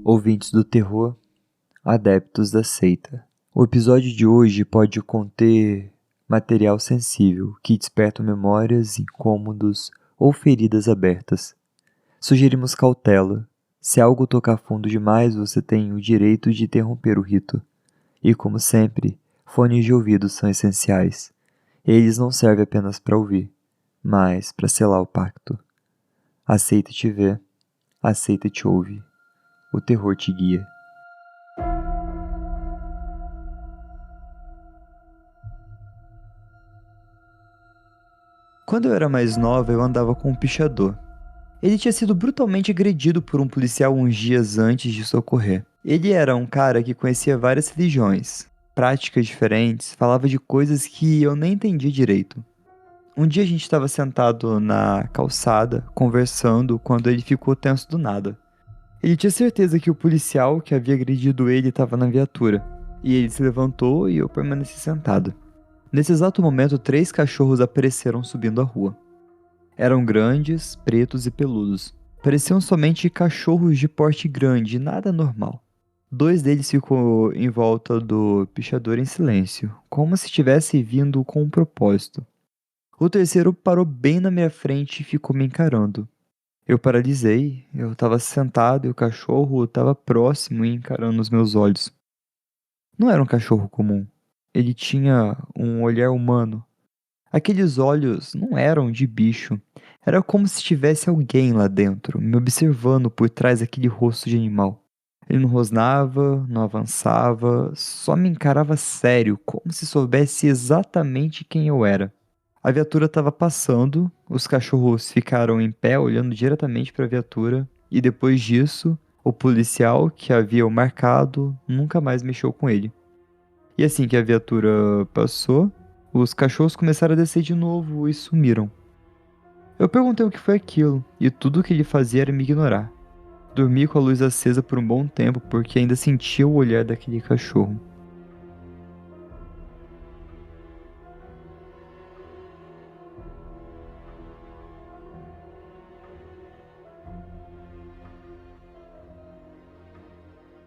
ouvintes do terror, adeptos da seita. O episódio de hoje pode conter material sensível que desperta memórias, incômodos ou feridas abertas. Sugerimos cautela. Se algo tocar fundo demais, você tem o direito de interromper o rito. E como sempre, fones de ouvido são essenciais. Eles não servem apenas para ouvir, mas para selar o pacto. A seita te vê, a seita te ouve. O terror te guia. Quando eu era mais nova, eu andava com um pichador. Ele tinha sido brutalmente agredido por um policial uns dias antes de socorrer. Ele era um cara que conhecia várias religiões, práticas diferentes, falava de coisas que eu nem entendia direito. Um dia a gente estava sentado na calçada, conversando, quando ele ficou tenso do nada. Ele tinha certeza que o policial que havia agredido ele estava na viatura, e ele se levantou e eu permaneci sentado. Nesse exato momento, 3 cachorros apareceram subindo a rua. Eram grandes, pretos e peludos. Pareciam somente cachorros de porte grande, nada normal. 2 deles ficou em volta do pichador em silêncio, como se estivesse vindo com um propósito. O terceiro parou bem na minha frente e ficou me encarando. Eu paralisei, eu estava sentado e o cachorro estava próximo e encarando os meus olhos. Não era um cachorro comum. Ele tinha um olhar humano. Aqueles olhos não eram de bicho. Era como se tivesse alguém lá dentro, me observando por trás daquele rosto de animal. Ele não rosnava, não avançava, só me encarava sério, como se soubesse exatamente quem eu era. A viatura estava passando, os cachorros ficaram em pé olhando diretamente para a viatura, e depois disso, o policial que havia o marcado nunca mais mexeu com ele. E assim que a viatura passou, os cachorros começaram a descer de novo e sumiram. Eu perguntei o que foi aquilo, e tudo o que ele fazia era me ignorar. Dormi com a luz acesa por um bom tempo porque ainda sentia o olhar daquele cachorro.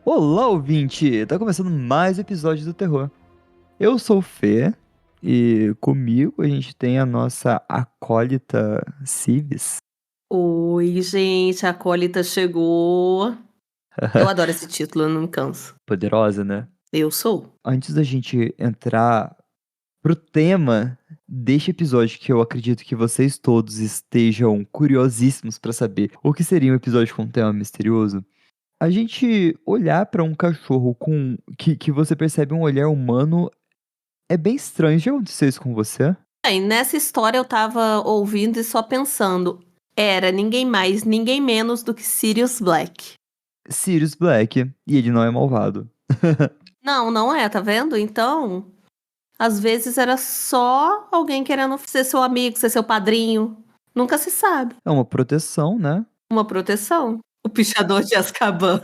Olá, ouvinte! Tá começando mais um episódio do terror. Eu sou o Fê, e comigo a gente tem a nossa acólita Cives. Oi, gente, a acólita chegou. Eu adoro esse título, eu não me canso. Poderosa, né? Eu sou. Antes da gente entrar pro tema deste episódio, que eu acredito que vocês todos estejam curiosíssimos pra saber o que seria um episódio com um tema misterioso, a gente olhar pra um cachorro com que você percebe um olhar humano é bem estranho. Já aconteceu isso com você? Bem, nessa história eu tava ouvindo e só pensando. Era ninguém mais, ninguém menos do que Sirius Black. Sirius Black, e ele não é malvado. Não, não é, tá vendo? Então, às vezes era só alguém querendo ser seu amigo, ser seu padrinho. Nunca se sabe. É uma proteção, né? Uma proteção. O pichador de Azkaban.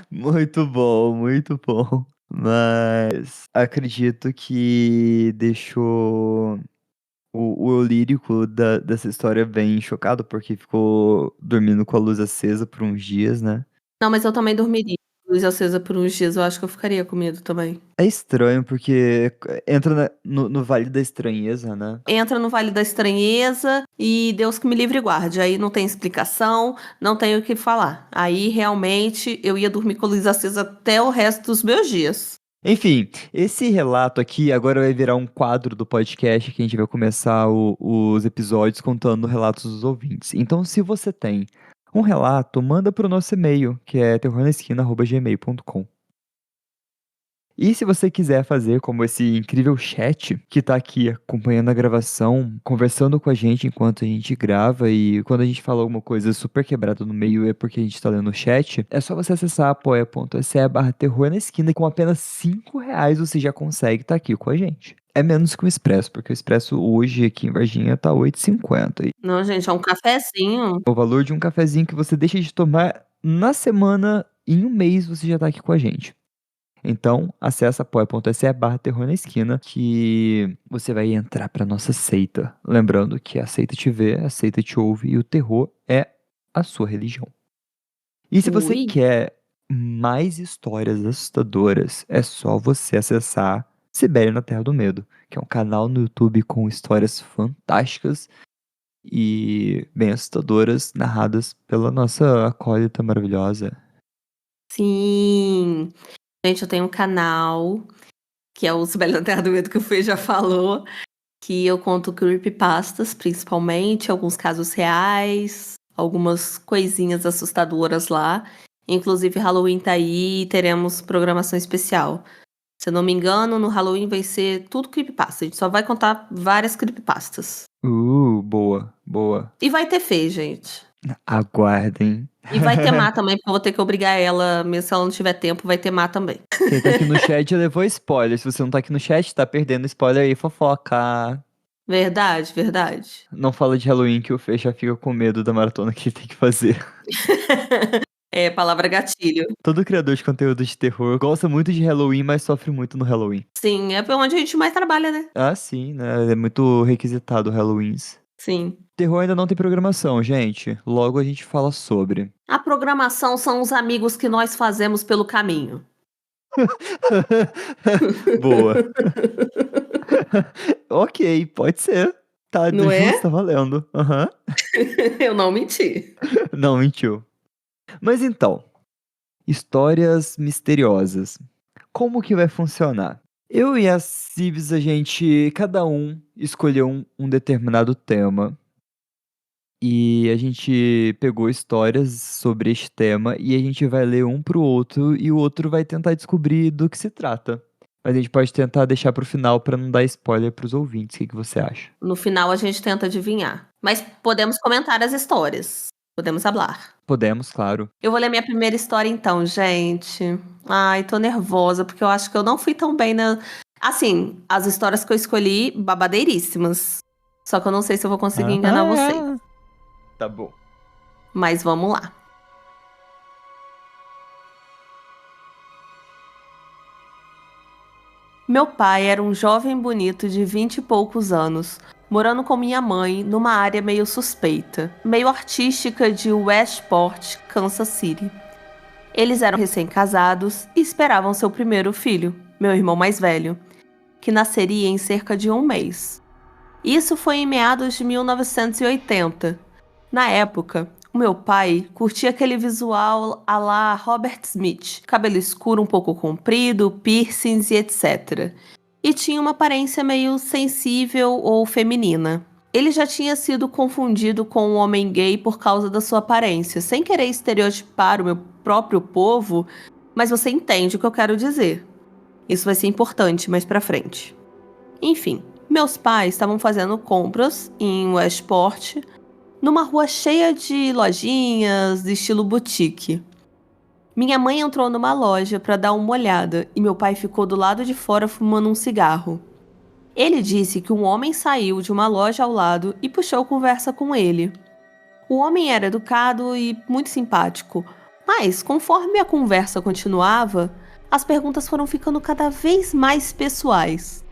Muito bom, muito bom. Mas acredito que deixou o lírico dessa história bem chocado, porque ficou dormindo com a luz acesa por uns dias, né? Não, mas eu também dormiria. Luz acesa por uns dias, eu acho que eu ficaria com medo também. É estranho, porque entra no Vale da Estranheza, né? Entra no Vale da Estranheza e Deus que me livre e guarde. Aí não tem explicação, não tem o que falar. Aí realmente eu ia dormir com a luz acesa até o resto dos meus dias. Enfim, esse relato aqui agora vai virar um quadro do podcast que a gente vai começar os episódios contando relatos dos ouvintes. Então, se você tem um relato, manda para o nosso e-mail, que é terrornaesquina@gmail.com. E se você quiser fazer como esse incrível chat que tá aqui acompanhando a gravação, conversando com a gente enquanto a gente grava, e quando a gente fala alguma coisa super quebrada no meio é porque a gente tá lendo o chat, é só você acessar apoia.se/terror na esquina, e com apenas R$ 5 você já consegue estar aqui com a gente. É menos que o Expresso, porque o Expresso hoje aqui em Varginha tá R$ 8,50. E Não, gente, é um cafezinho. o valor de um cafezinho que você deixa de tomar na semana, em um mês você já tá aqui com a gente. Então, acessa apoia.se/terror na esquina que você vai entrar pra nossa seita. Lembrando que a seita te vê, a seita te ouve e o terror é a sua religião. E se você Ui. quer mais histórias assustadoras, é só você acessar Sibéria na Terra do Medo, que é um canal no YouTube com histórias fantásticas e bem assustadoras, narradas pela nossa acólita maravilhosa. Sim. Gente, eu tenho um canal, que é o Sibeli na Terra do Medo, que o Fê já falou, que eu conto creepypastas, principalmente, alguns casos reais, algumas coisinhas assustadoras lá. Inclusive, Halloween tá aí e teremos programação especial. Se eu não me engano, no Halloween vai ser tudo creepypasta. A gente só vai contar várias creepypastas. Boa, boa. E vai ter Fê, gente. Aguardem. E vai ter Má também, porque eu vou ter que obrigar ela, mesmo se ela não tiver tempo, vai ter Má também. Quem tá aqui no chat levou spoiler. Se você não tá aqui no chat, tá perdendo spoiler aí, fofoca. Verdade, verdade. Não fala de Halloween que o Fê já fica com medo da maratona que ele tem que fazer. É, palavra gatilho. Todo criador de conteúdo de terror gosta muito de Halloween, mas sofre muito no Halloween. Sim, é onde a gente mais trabalha, né? Ah, sim, né? É muito requisitado Halloweens. Sim. Terror ainda não tem programação, gente. Logo a gente fala sobre. A programação são os amigos que nós fazemos pelo caminho. Boa. Ok, pode ser. Tá Não é? justo, tá valendo. Aham. Eu não menti. Não, mentiu. Mas então, histórias misteriosas. Como que vai funcionar? Eu e a Cibs, cada um escolheu um determinado tema. E a gente pegou histórias sobre este tema e a gente vai ler um pro outro e o outro vai tentar descobrir do que se trata. Mas a gente pode tentar deixar pro final pra não dar spoiler pros ouvintes. O que você acha? No final a gente tenta adivinhar. Mas podemos comentar as histórias. Podemos falar. Podemos, claro. Eu vou ler minha primeira história então, gente. Ai, tô nervosa, porque eu acho que eu não fui tão bem na. Assim, as histórias que eu escolhi, babadeiríssimas. Só que eu não sei se eu vou conseguir enganar vocês. Tá bom. Mas vamos lá. Meu pai era um jovem bonito de 20 e poucos anos, morando com minha mãe numa área meio suspeita, meio artística de Westport, Kansas City. Eles eram recém-casados e esperavam seu primeiro filho, meu irmão mais velho, que nasceria em cerca de um mês. Isso foi em meados de 1980. Na época, o meu pai curtia aquele visual à la Robert Smith, cabelo escuro um pouco comprido, piercings e etc. E tinha uma aparência meio sensível ou feminina. Ele já tinha sido confundido com um homem gay por causa da sua aparência, sem querer estereotipar o meu próprio povo, mas você entende o que eu quero dizer. Isso vai ser importante mais pra frente. Enfim, meus pais estavam fazendo compras em Westport, numa rua cheia de lojinhas de estilo boutique. Minha mãe entrou numa loja para dar uma olhada e meu pai ficou do lado de fora fumando um cigarro. Ele disse que um homem saiu de uma loja ao lado e puxou conversa com ele. O homem era educado e muito simpático, mas conforme a conversa continuava, as perguntas foram ficando cada vez mais pessoais.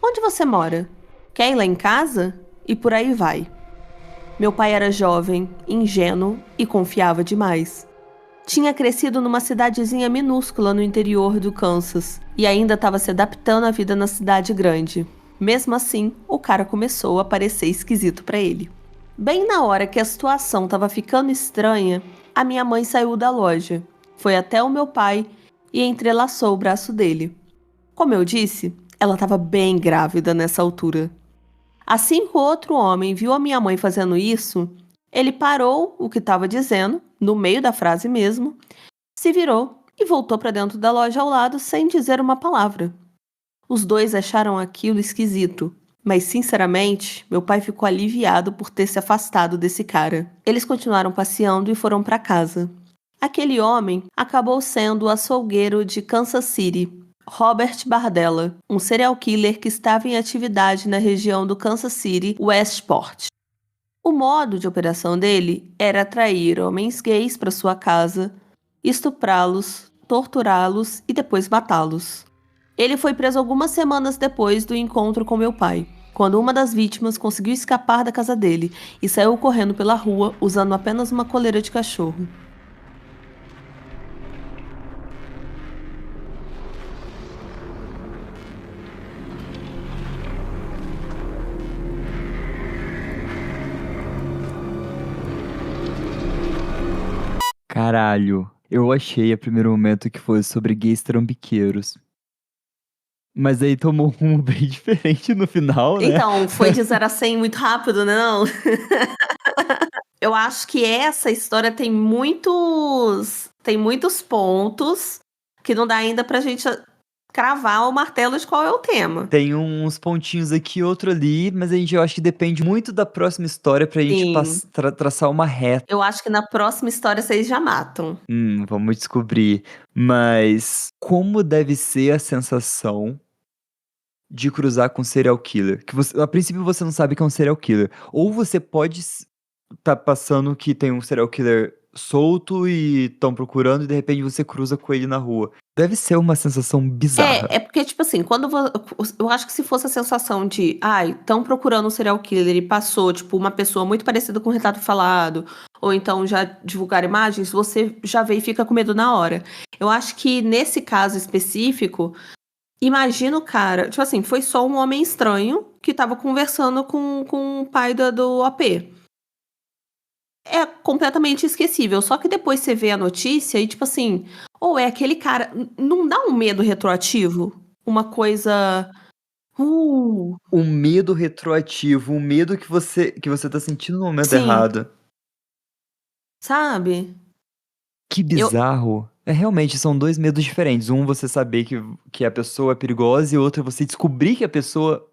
Onde você mora? Quer ir lá em casa? E por aí vai. Meu pai era jovem, ingênuo e confiava demais. Tinha crescido numa cidadezinha minúscula no interior do Kansas e ainda estava se adaptando à vida na cidade grande. Mesmo assim, o cara começou a parecer esquisito para ele. Bem na hora que a situação estava ficando estranha, a minha mãe saiu da loja, foi até o meu pai e entrelaçou o braço dele. Como eu disse, ela estava bem grávida nessa altura. Assim que o outro homem viu a minha mãe fazendo isso, ele parou o que estava dizendo, no meio da frase mesmo, se virou e voltou para dentro da loja ao lado sem dizer uma palavra. Os dois acharam aquilo esquisito, mas sinceramente, meu pai ficou aliviado por ter se afastado desse cara. Eles continuaram passeando e foram para casa. Aquele homem acabou sendo o açougueiro de Kansas City, Robert Bardella, um serial killer que estava em atividade na região do Kansas City Westport. O modo de operação dele era atrair homens gays para sua casa, estuprá-los, torturá-los e depois matá-los. Ele foi preso algumas semanas depois do encontro com meu pai, quando uma das vítimas conseguiu escapar da casa dele e saiu correndo pela rua usando apenas uma coleira de cachorro. Caralho, eu achei a primeiro momento que fosse sobre gays trambiqueiros. Mas aí tomou um rumo bem diferente no final, né? Então, foi de 0 a 100 muito rápido, né, não? Eu acho que essa história tem muitos pontos que não dá ainda pra gente cravar o martelo de qual é o tema. Tem uns pontinhos aqui, outro ali, mas eu acho que depende muito da próxima história pra gente Sim. traçar uma reta. Eu acho que na próxima história vocês já matam. Vamos descobrir. Mas como deve ser a sensação de cruzar com um serial killer? Que a princípio você não sabe que é um serial killer. Ou você pode tá passando que tem um serial killer solto e estão procurando e de repente você cruza com ele na rua. Deve ser uma sensação bizarra. É porque, tipo assim, eu acho que se fosse a sensação de, ai, estão procurando um serial killer e passou, tipo, uma pessoa muito parecida com o retrato falado, ou então já divulgar imagens, você já vê e fica com medo na hora. Eu acho que nesse caso específico, imagina o cara, tipo assim, foi só um homem estranho que tava conversando com o pai do OP. É completamente esquecível. Só que depois você vê a notícia e, tipo assim, ou é aquele cara. Não dá um medo retroativo? Uma coisa. Um medo retroativo, um medo que você tá sentindo no momento Sim, errado. sabe? Que Eu. bizarro. Realmente, são dois medos diferentes. Um, você saber que a pessoa é perigosa, e outro, você descobrir que a pessoa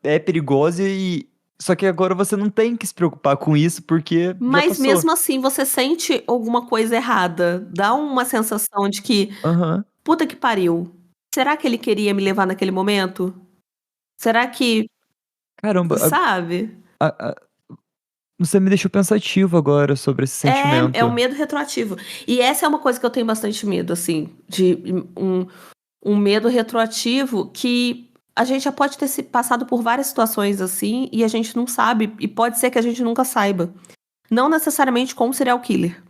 é perigosa e. Só que agora você não tem que se preocupar com isso porque já Mas passou. mesmo assim, você sente alguma coisa errada. Dá uma sensação de que, Aham. puta que pariu. Será que ele queria me levar naquele momento? Será que. Caramba, Sabe? a- você me deixou pensativo agora sobre esse É o sentimento. medo retroativo. E essa é uma coisa que eu tenho bastante medo, assim, de um medo retroativo que a gente já pode ter se passado por várias situações assim e a gente não sabe, e pode ser que a gente nunca saiba. Não necessariamente com um serial killer,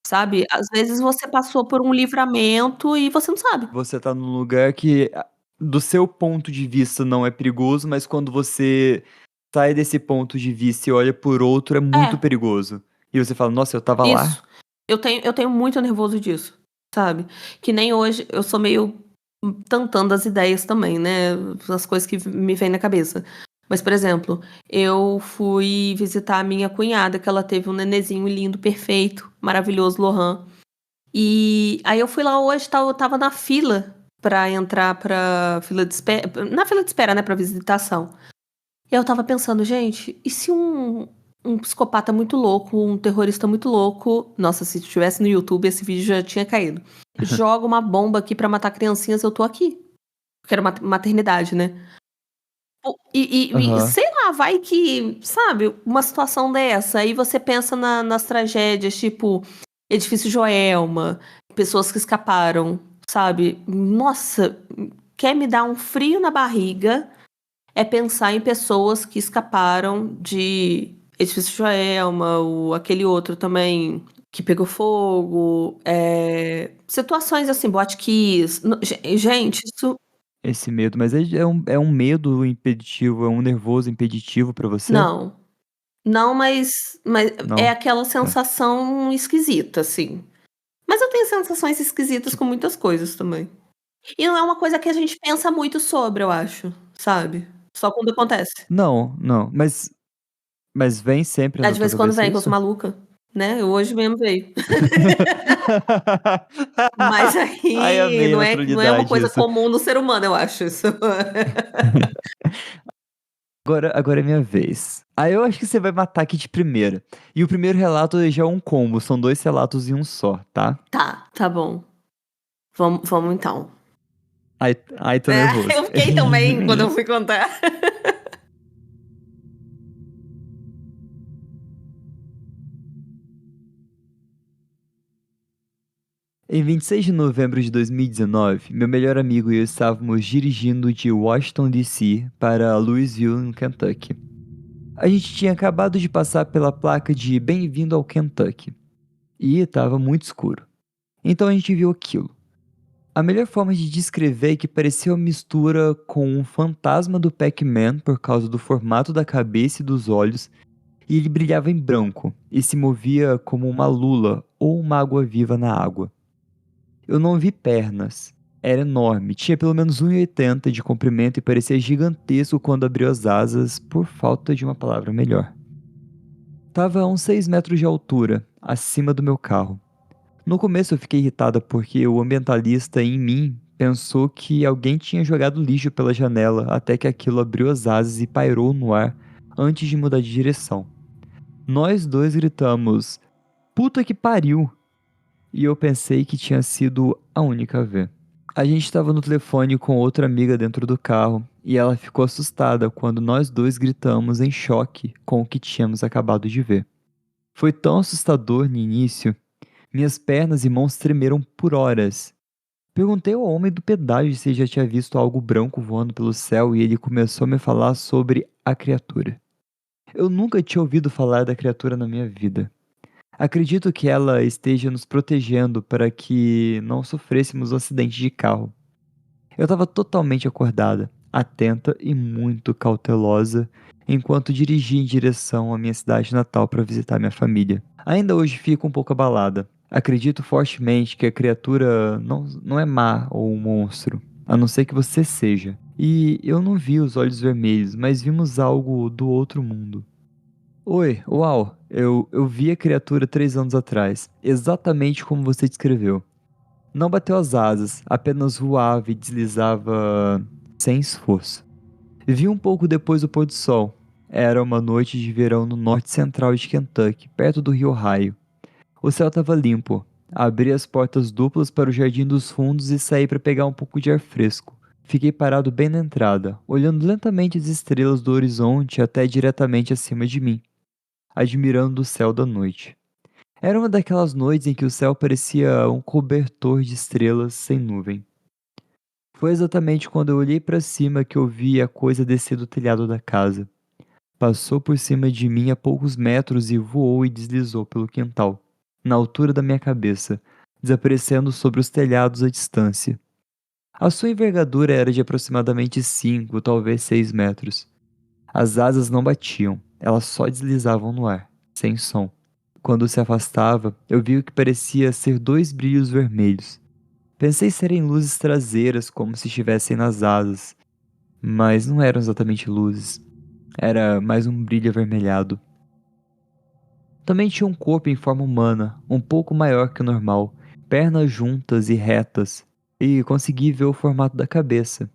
sabe? Às vezes você passou por um livramento e você não sabe. Você tá num lugar que, do seu ponto de vista, não é perigoso, mas quando você sai desse ponto de vista e olha por outro, é muito É, perigoso. E você fala, nossa, eu tava lá? isso. Eu tenho muito nervoso disso, sabe? Que nem hoje eu sou meio tantando as ideias também, né? As coisas que me vêm na cabeça. Mas, por exemplo, eu fui visitar a minha cunhada, que ela teve um nenezinho lindo, perfeito, maravilhoso, Lohan. E aí eu fui lá hoje, eu tava na fila pra entrar pra fila de espera, na fila de espera, né, pra visitação. E eu tava pensando, gente, e se um psicopata muito louco, um terrorista muito louco, nossa, se estivesse no YouTube esse vídeo já tinha caído, joga uma bomba aqui pra matar criancinhas, eu tô aqui. Porque era maternidade, né? E Aham. sei lá, vai que, sabe, uma situação dessa, aí você pensa nas tragédias, tipo, Edifício Joelma, pessoas que escaparam, sabe? Nossa, quer me dar um frio na barriga é pensar em pessoas que escaparam de Edifício Joelma, aquele outro também que pegou fogo, situações assim, Boate Kiss. Gente, isso Esse medo, mas é um medo impeditivo, é um nervoso impeditivo pra você? não. Não, mas é Não? aquela Tá. sensação esquisita, assim. Mas eu tenho sensações esquisitas com muitas coisas também. E não é uma coisa que a gente pensa muito sobre, eu acho, sabe? Só quando acontece. Não, não, mas vem sempre Aí na de tua vez em quando cabeça vem, que eu sou isso? maluca, né? Hoje mesmo veio. Mas Ai, aí amei a não é uma naturalidade coisa isso. comum no ser humano, eu acho isso. Agora é minha vez. Aí eu acho que você vai matar aqui de primeira. E o primeiro relato já é um combo, são dois relatos em um só, tá? Tá bom. Vamos então. Ai, tô nervoso. Eu fiquei também quando eu fui contar. Em 26 de novembro de 2019, meu melhor amigo e eu estávamos dirigindo de Washington, D.C. para Louisville, no Kentucky. A gente tinha acabado de passar pela placa de Bem-vindo ao Kentucky. E estava muito escuro. Então a gente viu aquilo. A melhor forma de descrever é que parecia uma mistura com um fantasma do Pac-Man por causa do formato da cabeça e dos olhos, e ele brilhava em branco e se movia como uma lula ou uma água-viva na água. Eu não vi pernas. Era enorme, tinha pelo menos 1,80 de comprimento e parecia gigantesco quando abriu as asas, por falta de uma palavra melhor. Tava a uns 6 metros de altura, acima do meu carro. No começo eu fiquei irritada porque o ambientalista em mim pensou que alguém tinha jogado lixo pela janela até que aquilo abriu as asas e pairou no ar antes de mudar de direção. Nós dois gritamos: "Puta que pariu!" E eu pensei que tinha sido a única a ver. A gente estava no telefone com outra amiga dentro do carro e ela ficou assustada quando nós dois gritamos em choque com o que tínhamos acabado de ver. Foi tão assustador no início, minhas pernas e mãos tremeram por horas. Perguntei ao homem do pedágio se já tinha visto algo branco voando pelo céu e ele começou a me falar sobre a criatura. Eu nunca tinha ouvido falar da criatura na minha vida. Acredito que ela esteja nos protegendo para que não sofrêssemos um acidente de carro. Eu estava totalmente acordada, atenta e muito cautelosa enquanto dirigia em direção à minha cidade natal para visitar minha família. Ainda hoje fico um pouco abalada. Acredito fortemente que a criatura não é má ou um monstro, a não ser que você seja. E eu não vi os olhos vermelhos, mas vimos algo do outro mundo. Oi, uau, eu vi a criatura 3 anos atrás, exatamente como você descreveu. Não bateu as asas, apenas voava e deslizava sem esforço. Vi um pouco depois do pôr do sol. Era uma noite de verão no norte central de Kentucky, perto do rio Ohio. O céu estava limpo. Abri as portas duplas para o jardim dos fundos e saí para pegar um pouco de ar fresco. Fiquei parado bem na entrada, olhando lentamente as estrelas do horizonte até diretamente acima de mim, admirando o céu da noite. Era uma daquelas noites em que o céu parecia um cobertor de estrelas sem nuvem. Foi exatamente quando eu olhei para cima que eu vi a coisa descer do telhado da casa. Passou por cima de mim a poucos metros e voou e deslizou pelo quintal, na altura da minha cabeça, desaparecendo sobre os telhados à distância. A sua envergadura era de aproximadamente 5, talvez 6 metros. As asas não batiam, elas só deslizavam no ar, sem som. Quando se afastava, eu vi o que parecia ser 2 brilhos vermelhos. Pensei serem luzes traseiras, como se estivessem nas asas, mas não eram exatamente luzes. Era mais um brilho avermelhado. Também tinha um corpo em forma humana, um pouco maior que o normal, pernas juntas e retas, e consegui ver o formato da cabeça.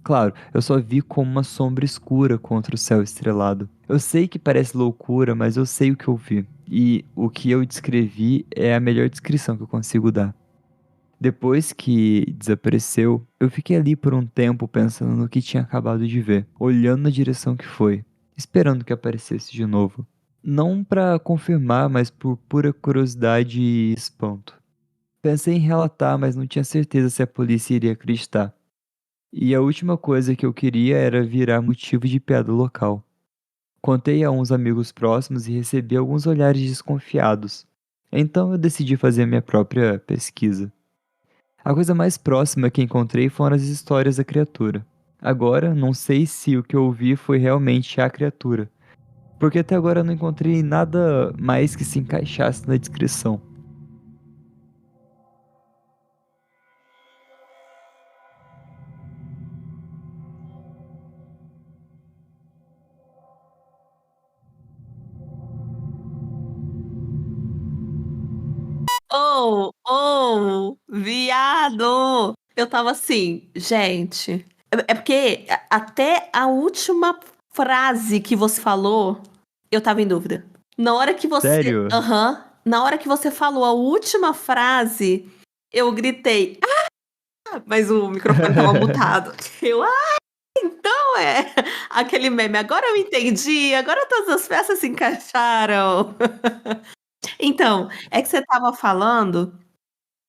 Claro, eu só vi como uma sombra escura contra o céu estrelado. Eu sei que parece loucura, mas eu sei o que eu vi. E o que eu descrevi é a melhor descrição que eu consigo dar. Depois que desapareceu, eu fiquei ali por um tempo pensando no que tinha acabado de ver, olhando na direção que foi, esperando que aparecesse de novo. Não para confirmar, mas por pura curiosidade e espanto. Pensei em relatar, mas não tinha certeza se a polícia iria acreditar. E a última coisa que eu queria era virar motivo de piada local. Contei a uns amigos próximos e recebi alguns olhares desconfiados. Então eu decidi fazer minha própria pesquisa. A coisa mais próxima que encontrei foram as histórias da criatura. Agora, não sei se o que eu ouvi foi realmente a criatura, porque até agora eu não encontrei nada mais que se encaixasse na descrição. Viado! Eu tava assim, gente. É porque até a última frase que você falou, eu tava em dúvida. Na hora que você. Sério? Aham. Na hora que você falou a última frase, eu gritei. Ah! Mas o microfone tava mutado. Eu, então é. Aquele meme. Agora eu entendi. Agora todas as peças se encaixaram. Então, é que você tava falando.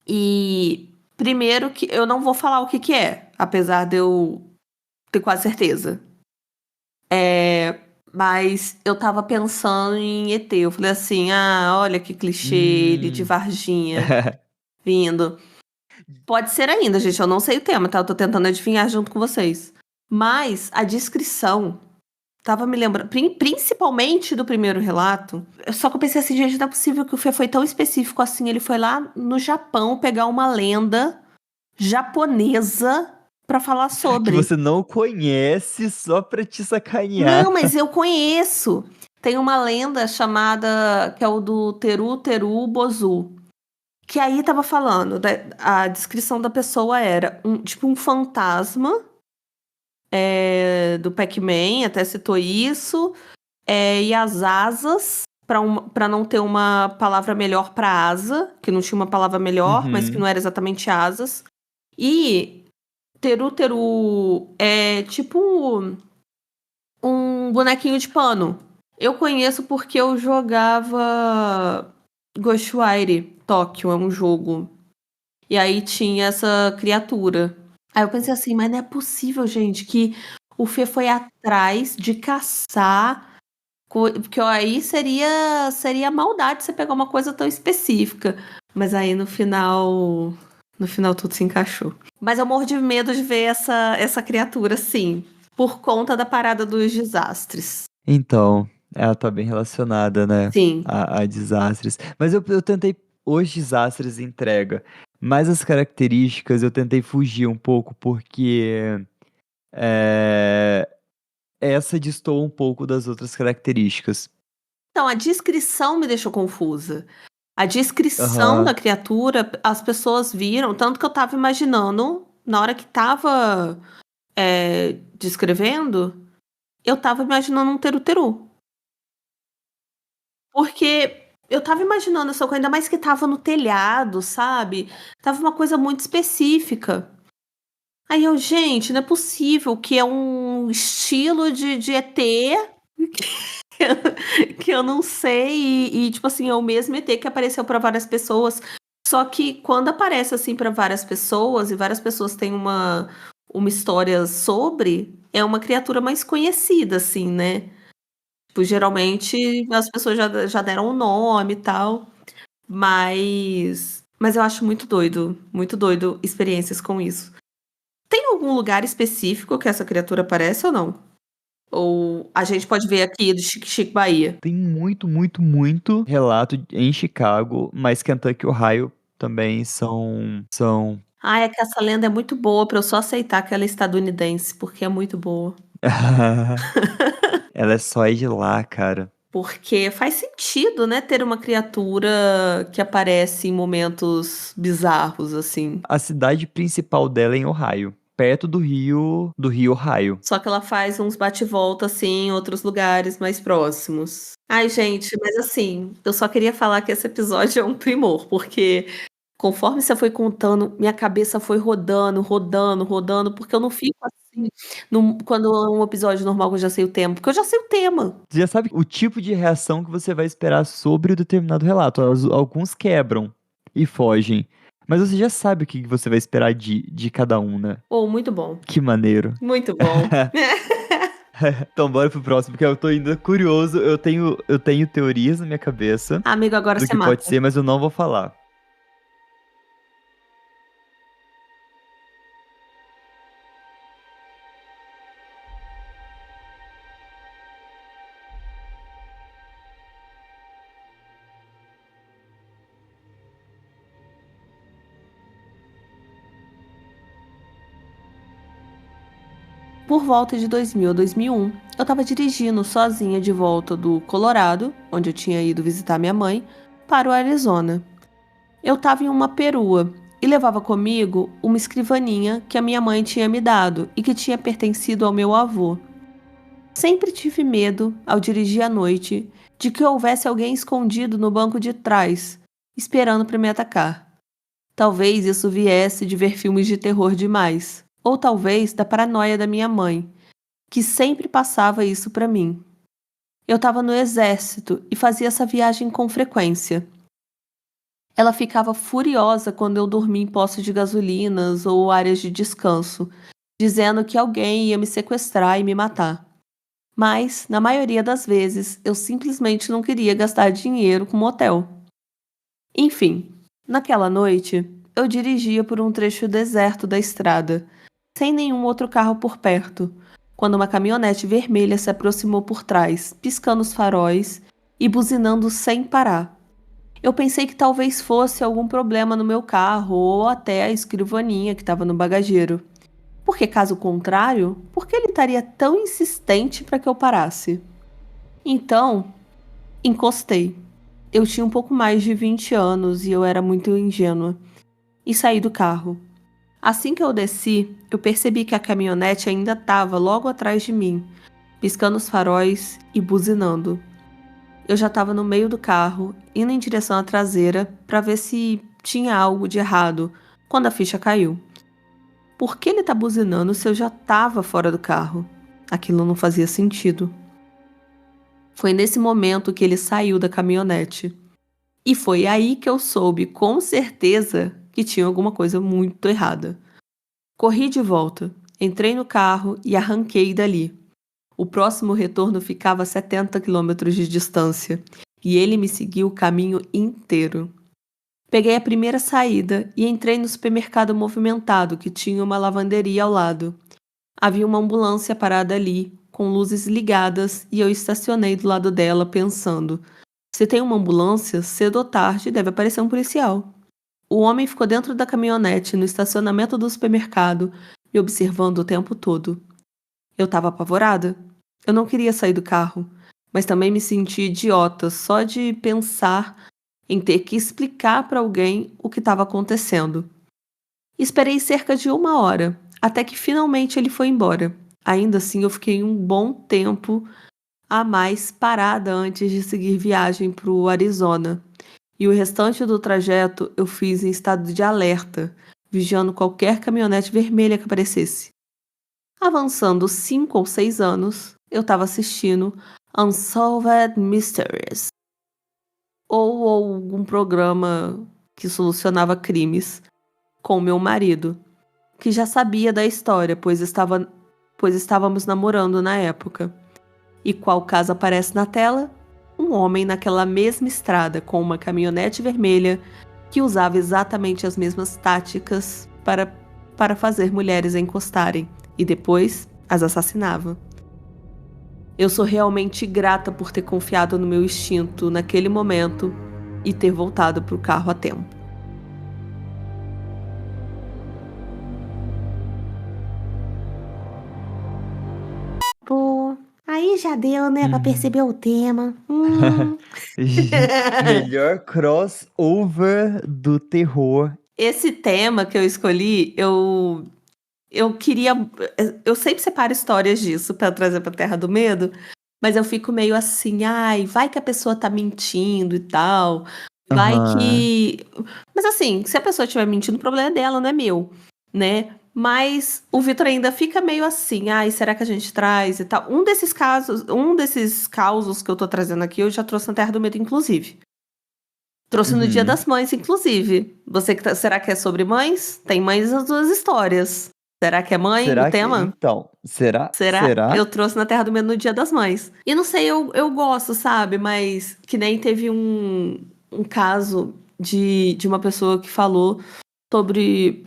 E primeiro que eu não vou falar o que que é, apesar de eu ter quase certeza. Mas eu tava pensando em ET. Eu falei assim: ah, olha que clichê, ele de Hum. Varginha vindo. Pode ser ainda, gente. Eu não sei o tema, tá? Eu tô tentando adivinhar junto com vocês. Mas a descrição tava me lembrando, principalmente do primeiro relato. Só que eu pensei assim, gente, não é possível que o Fê foi tão específico assim. Ele foi lá no Japão pegar uma lenda japonesa pra falar Que sobre. você não conhece só pra te sacanear. Não, mas eu conheço. Tem uma lenda chamada, que é o do Teru Teru Bozu. Que aí tava falando, a descrição da pessoa era tipo um fantasma do Pac-Man, até citou isso, e as asas, pra não ter uma palavra melhor pra asa, que não tinha uma palavra melhor, mas que Uhum. não era exatamente asas. E Teru Teru é tipo um bonequinho de pano. Eu conheço porque eu jogava Ghostwire Tokyo, é um jogo. E aí tinha essa criatura. Aí eu pensei assim, mas não é possível, gente, que o Fê foi atrás de caçar. Porque aí seria maldade você pegar uma coisa tão específica. Mas aí no final. No final tudo se encaixou. Mas eu morro de medo de ver essa criatura, sim. Por conta da parada dos desastres. Então, ela tá bem relacionada, né? Sim. A desastres. Mas eu tentei os desastres entrega. Mas as características eu tentei fugir um pouco, porque é, essa destoa um pouco das outras características. Então, a descrição me deixou confusa. A descrição da Aham. criatura, as pessoas viram, tanto que eu tava imaginando, na hora que tava descrevendo, eu tava imaginando um teru-teru. Porque eu tava imaginando essa coisa, ainda mais que tava no telhado, sabe? Tava uma coisa muito específica. Aí eu, gente, não é possível que é um estilo de ET que eu não sei, tipo assim, é o mesmo ET que apareceu pra várias pessoas. Só que quando aparece assim pra várias pessoas, e várias pessoas têm uma história sobre, é uma criatura mais conhecida, assim, né? Tipo, geralmente as pessoas já deram um nome e tal. Mas eu acho muito doido experiências com isso. Tem algum lugar específico que essa criatura aparece ou não? Ou a gente pode ver aqui do Chique Chique Bahia? Tem muito, muito, muito relato em Chicago, mas Kentucky e Ohio também são. Ah, é que essa lenda é muito boa pra eu só aceitar que ela é estadunidense, porque é muito boa. Ela é só de lá, cara. Porque faz sentido, né, ter uma criatura que aparece em momentos bizarros, assim. A cidade principal dela é em Ohio, perto do rio Ohio. Só que ela faz uns bate-volta, assim, em outros lugares mais próximos. Ai, gente, mas assim, eu só queria falar que esse episódio é um primor, porque conforme você foi contando, minha cabeça foi rodando, rodando, rodando, porque eu não fico assim, quando é um episódio normal que eu já sei o tema, porque eu já sei o tema. Você já sabe o tipo de reação que você vai esperar sobre o determinado relato. Alguns quebram e fogem. Mas você já sabe o que você vai esperar de cada um, né? Oh, muito bom. Que maneiro. Muito bom. Então bora pro próximo, porque eu tô ainda curioso. Eu tenho teorias na minha cabeça Amigo, agora do você que pode mata. ser, mas eu não vou falar. Por volta de 2000 a 2001, eu estava dirigindo sozinha de volta do Colorado, onde eu tinha ido visitar minha mãe, para o Arizona. Eu estava em uma perua e levava comigo uma escrivaninha que a minha mãe tinha me dado e que tinha pertencido ao meu avô. Sempre tive medo, ao dirigir à noite, de que houvesse alguém escondido no banco de trás, esperando para me atacar. Talvez isso viesse de ver filmes de terror demais, ou talvez da paranoia da minha mãe, que sempre passava isso para mim. Eu estava no exército e fazia essa viagem com frequência. Ela ficava furiosa quando eu dormia em postos de gasolinas ou áreas de descanso, dizendo que alguém ia me sequestrar e me matar. Mas, na maioria das vezes, eu simplesmente não queria gastar dinheiro com motel. Enfim, naquela noite, eu dirigia por um trecho deserto da estrada, sem nenhum outro carro por perto, quando uma caminhonete vermelha se aproximou por trás, piscando os faróis e buzinando sem parar. Eu pensei que talvez fosse algum problema no meu carro ou até a escrivaninha que estava no bagageiro. Porque, caso contrário, por que ele estaria tão insistente para que eu parasse? Então, encostei. Eu tinha um pouco mais de 20 anos e eu era muito ingênua. E saí do carro. Assim que eu desci, eu percebi que a caminhonete ainda estava logo atrás de mim, piscando os faróis e buzinando. Eu já estava no meio do carro, indo em direção à traseira para ver se tinha algo de errado, quando a ficha caiu. Por que ele tá buzinando se eu já estava fora do carro? Aquilo não fazia sentido. Foi nesse momento que ele saiu da caminhonete. E foi aí que eu soube com certeza que tinha alguma coisa muito errada. Corri de volta, entrei no carro e arranquei dali. O próximo retorno ficava a 70 quilômetros de distância e ele me seguiu o caminho inteiro. Peguei a primeira saída e entrei no supermercado movimentado que tinha uma lavanderia ao lado. Havia uma ambulância parada ali, com luzes ligadas, e eu estacionei do lado dela pensando: se tem uma ambulância, cedo ou tarde deve aparecer um policial. O homem ficou dentro da caminhonete no estacionamento do supermercado, me observando o tempo todo. Eu estava apavorada. Eu não queria sair do carro, mas também me senti idiota só de pensar em ter que explicar para alguém o que estava acontecendo. Esperei cerca de 1 hora, até que finalmente ele foi embora. Ainda assim, eu fiquei um bom tempo a mais parada antes de seguir viagem para o Arizona. E o restante do trajeto eu fiz em estado de alerta, vigiando qualquer caminhonete vermelha que aparecesse. Avançando 5 ou 6 anos, eu estava assistindo Unsolved Mysteries, ou algum programa que solucionava crimes, com meu marido, que já sabia da história, pois estávamos namorando na época. E qual caso aparece na tela? Um homem naquela mesma estrada com uma caminhonete vermelha que usava exatamente as mesmas táticas para fazer mulheres encostarem e depois as assassinava. Eu sou realmente grata por ter confiado no meu instinto naquele momento e ter voltado para o carro a tempo. Pô, aí já deu, né, pra perceber o tema. Melhor crossover do terror. Esse tema que eu escolhi, eu queria. Eu sempre separo histórias disso para trazer pra Terra do Medo, mas eu fico meio assim, ai, vai que a pessoa tá mentindo e tal. Vai Aham. que. Mas assim, se a pessoa estiver mentindo, o problema é dela, não é meu, né? Mas o Vitor ainda fica meio assim, ai, será que a gente traz e tal? Um desses causos que eu tô trazendo aqui, eu já trouxe na Terra do Medo, inclusive. Trouxe no Dia Uhum. das Mães, inclusive. Será que é sobre mães? Tem mães as duas histórias. Será que é mãe o Será que. tema? Então, será? Será? Será? Eu trouxe na Terra do Medo no Dia das Mães. E não sei, eu gosto, sabe? Mas que nem teve um caso de uma pessoa que falou sobre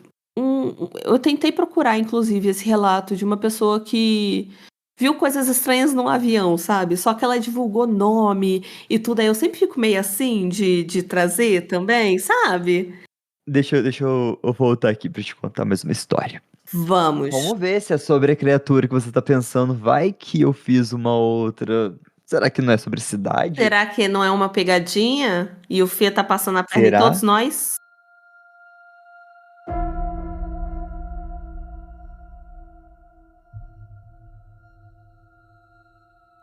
eu tentei procurar, inclusive, esse relato de uma pessoa que viu coisas estranhas num avião, sabe? Só que ela divulgou nome e tudo. Aí eu sempre fico meio assim de trazer também, sabe? Deixa eu voltar aqui pra te contar mais uma história. Vamos. Vamos ver se é sobre a criatura que você tá pensando. Vai que eu fiz uma outra. Será que não é sobre cidade? Será que não é uma pegadinha? E o Fê tá passando a perna em todos Será? nós?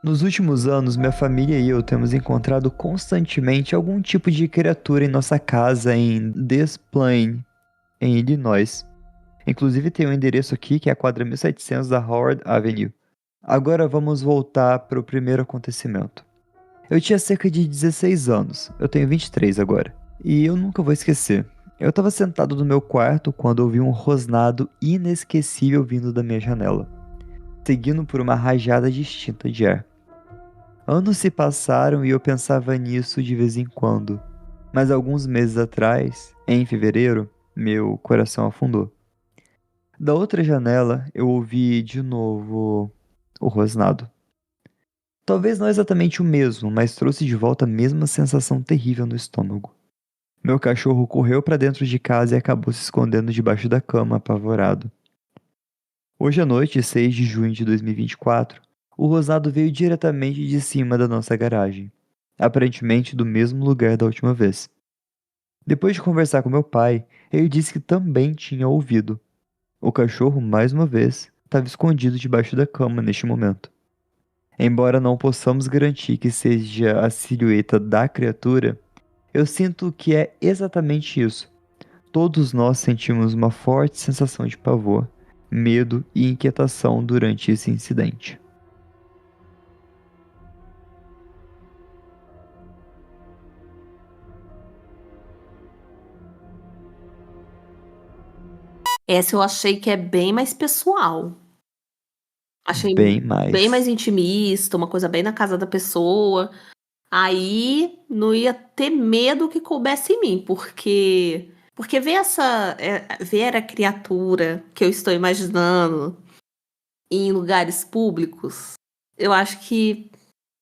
Nos últimos anos, minha família e eu temos encontrado constantemente algum tipo de criatura em nossa casa em Des Plaines, em Illinois. Inclusive tem um endereço aqui que é a quadra 1700 da Howard Avenue. Agora vamos voltar para o primeiro acontecimento. Eu tinha cerca de 16 anos, eu tenho 23 agora. E eu nunca vou esquecer. Eu estava sentado no meu quarto quando ouvi um rosnado inesquecível vindo da minha janela, seguindo por uma rajada distinta de ar. Anos se passaram e eu pensava nisso de vez em quando. Mas alguns meses atrás, em fevereiro, meu coração afundou. Da outra janela, eu ouvi de novo. o rosnado. Talvez não exatamente o mesmo, mas trouxe de volta a mesma sensação terrível no estômago. Meu cachorro correu para dentro de casa e acabou se escondendo debaixo da cama, apavorado. Hoje à noite, 6 de junho de 2024, o rosnado veio diretamente de cima da nossa garagem, aparentemente do mesmo lugar da última vez. Depois de conversar com meu pai, ele disse que também tinha ouvido. O cachorro, mais uma vez, estava escondido debaixo da cama neste momento. Embora não possamos garantir que seja a silhueta da criatura, eu sinto que é exatamente isso. Todos nós sentimos uma forte sensação de pavor, medo e inquietação durante esse incidente. Essa eu achei que é bem mais pessoal. Achei Bem bem mais mais. intimista, uma coisa bem na casa da pessoa. Aí não ia ter medo que coubesse em mim, porque ver a criatura que eu estou imaginando em lugares públicos, eu acho que,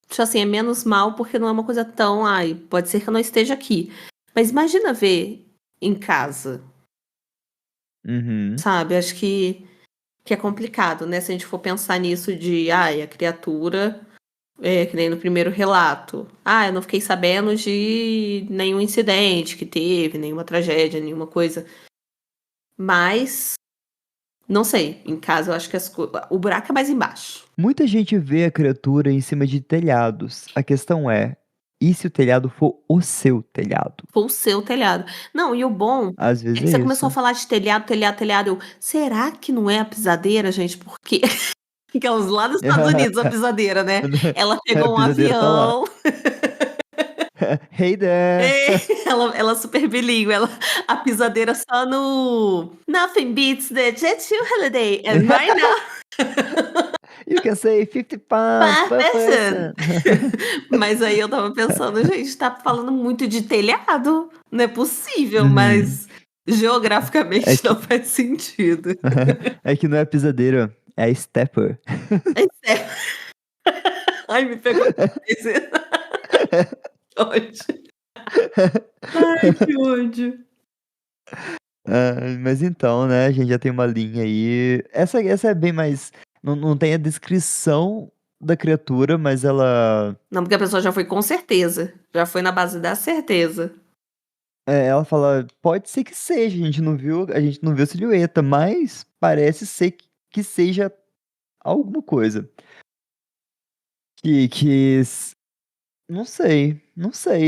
tipo assim, é menos mal porque não é uma coisa tão, ai, pode ser que eu não esteja aqui. Mas imagina ver em casa, Uhum. sabe? Acho que é complicado, né? Se a gente for pensar nisso de, ai, a criatura, que nem no primeiro relato. Ah, eu não fiquei sabendo de nenhum incidente que teve, nenhuma tragédia, nenhuma coisa. Mas, não sei, em casa eu acho que o buraco é mais embaixo. Muita gente vê a criatura em cima de telhados. A questão é, e se o telhado for o seu telhado? Foi o seu telhado. Não, e o bom Às é vezes que é você começou a isso. falar de telhado, telhado, telhado. Será que não é a pisadeira, gente? Porque aquelas lá dos Estados Unidos, a pisadeira, né? Ela A pegou um pisadeira tá lá. avião. Hey there! Ela super bilíngue, a pisadeira só no Nothing beats the Jet to Holiday, and right now, You can say 50 pounds per per person. person. Mas aí eu tava pensando, gente, tá falando muito de telhado, não é possível, Uhum. mas geograficamente É não que, faz sentido. é que não é pisadeira, é a stepper. É sério. Ai, me pegou. Que ódio. Ai, que ódio. Mas então, né, a gente já tem uma linha aí. Essa é bem mais. Não tem a descrição da criatura, mas ela. Não, porque a pessoa já foi com certeza. Já foi na base da certeza. Ela fala, pode ser que seja, a gente não viu a silhueta, mas parece ser que seja alguma coisa. Que não sei,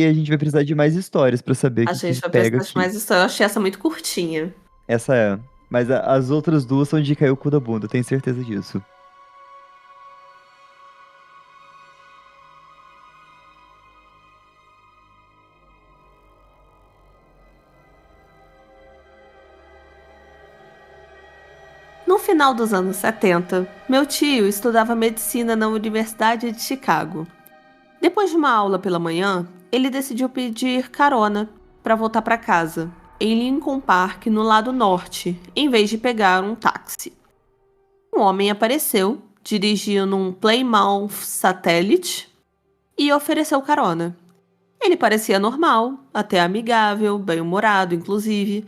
a gente vai precisar de mais histórias pra saber o A que gente vai pega precisar de aqui. mais história. Eu achei essa muito curtinha. Essa é. Mas as outras duas são de cair o cu da bunda, tenho certeza disso. No final dos anos 70, meu tio estudava medicina na Universidade de Chicago. Depois de uma aula pela manhã, ele decidiu pedir carona para voltar para casa, em Lincoln Park, no lado norte, em vez de pegar um táxi. Um homem apareceu, dirigindo um Plymouth Satellite, e ofereceu carona. Ele parecia normal, até amigável, bem-humorado, inclusive.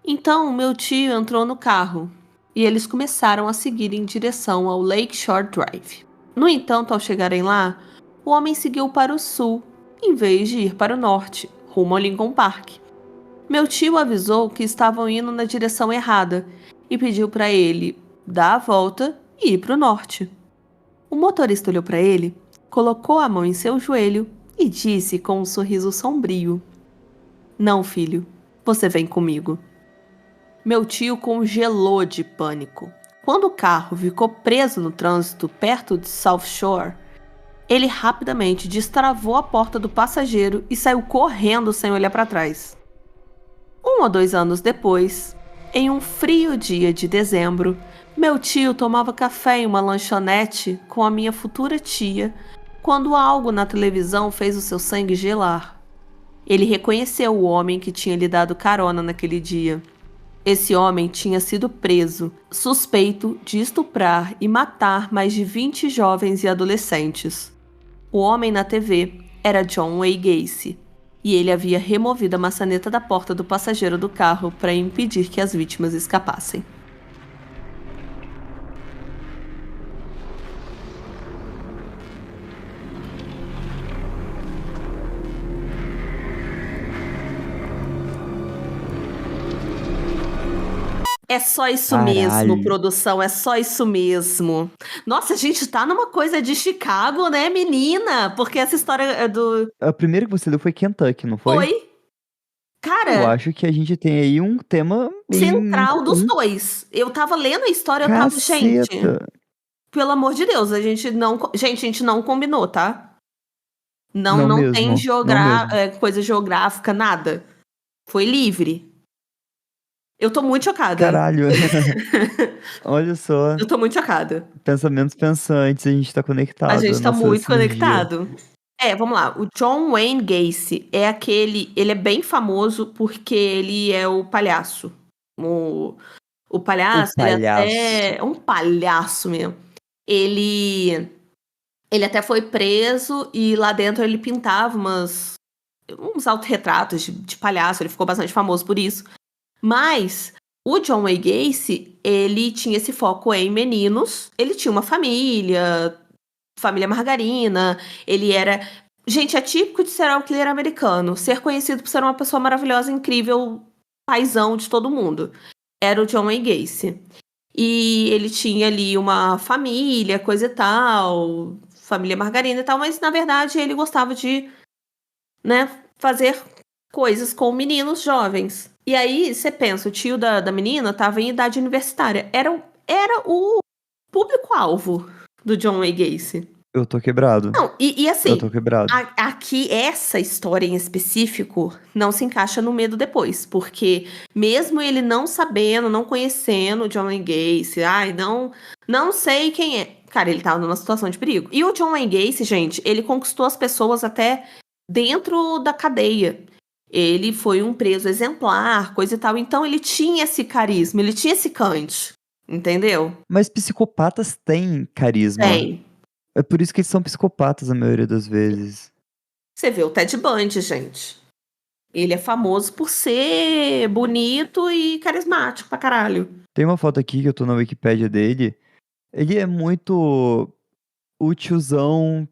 Então, meu tio entrou no carro e eles começaram a seguir em direção ao Lakeshore Drive. No entanto, ao chegarem lá, o homem seguiu para o sul, em vez de ir para o norte, rumo ao Lincoln Park. Meu tio avisou que estavam indo na direção errada e pediu para ele dar a volta e ir para o norte. O motorista olhou para ele, colocou a mão em seu joelho e disse com um sorriso sombrio: "Não, filho, você vem comigo." Meu tio congelou de pânico. Quando o carro ficou preso no trânsito perto de South Shore, ele rapidamente destravou a porta do passageiro e saiu correndo sem olhar para trás. 1 ou 2 anos depois, em um frio dia de dezembro, meu tio tomava café em uma lanchonete com a minha futura tia quando algo na televisão fez o seu sangue gelar. Ele reconheceu o homem que tinha lhe dado carona naquele dia. Esse homem tinha sido preso, suspeito de estuprar e matar mais de 20 jovens e adolescentes. O homem na TV era John Wayne Gacy, e ele havia removido a maçaneta da porta do passageiro do carro para impedir que as vítimas escapassem. É só isso mesmo, Caralho. produção, é só isso mesmo. Nossa, a gente tá numa coisa de Chicago, né, menina? Porque essa história é do... A primeira que você leu foi Kentucky, não foi? Oi? Eu Cara, acho que a gente tem aí um tema bem em central dos comum. dois. Eu tava lendo a história, eu tava... Gente, Caceta. pelo amor de Deus, a gente não... Gente, a gente não combinou, tá? Não Não tem mesmo, não mesmo. coisa geográfica, nada. Foi livre. Eu tô muito chocada. Caralho. Olha só, Eu tô muito chocada. pensamentos pensantes, a gente tá A conectado, a gente tá nossa muito sinergia. conectado. Vamos lá. O John Wayne Gacy é aquele. Ele é bem famoso porque ele é o palhaço. O O palhaço, ele palhaço. até. É um palhaço mesmo. Ele. Ele até foi preso e lá dentro ele pintava uns autorretratos de palhaço. Ele ficou bastante famoso por isso. Mas o John Wayne Gacy, ele tinha esse foco em meninos. Ele tinha uma família margarina. Ele era... Gente, é típico de serial killer americano. Ser conhecido por ser uma pessoa maravilhosa, incrível, paizão de todo mundo. Era o John Wayne Gacy. E ele tinha ali uma família, coisa e tal. Família margarina e tal. Mas, na verdade, ele gostava de, né, fazer coisas com meninos jovens. E aí, você pensa, o tio da menina tava em idade universitária. Era o público-alvo do John Wayne Gacy. Eu tô quebrado. Não, e Eu assim, tô quebrado. aqui, essa história em específico não se encaixa no Medo Depois, porque mesmo ele não sabendo, não conhecendo o John Wayne Gacy, não sei quem é. Cara, ele tava numa situação de perigo. E o John Wayne Gacy, gente, ele conquistou as pessoas até dentro da cadeia. Ele foi um preso exemplar, coisa e tal. Então ele tinha esse carisma, ele tinha esse cante, entendeu? Mas psicopatas têm carisma. Tem. É por isso que eles são psicopatas a maioria das vezes. Você vê o Ted Bundy, gente. Ele é famoso por ser bonito e carismático pra caralho. Tem uma foto aqui que eu tô na Wikipédia dele. Ele é muito o tiozão,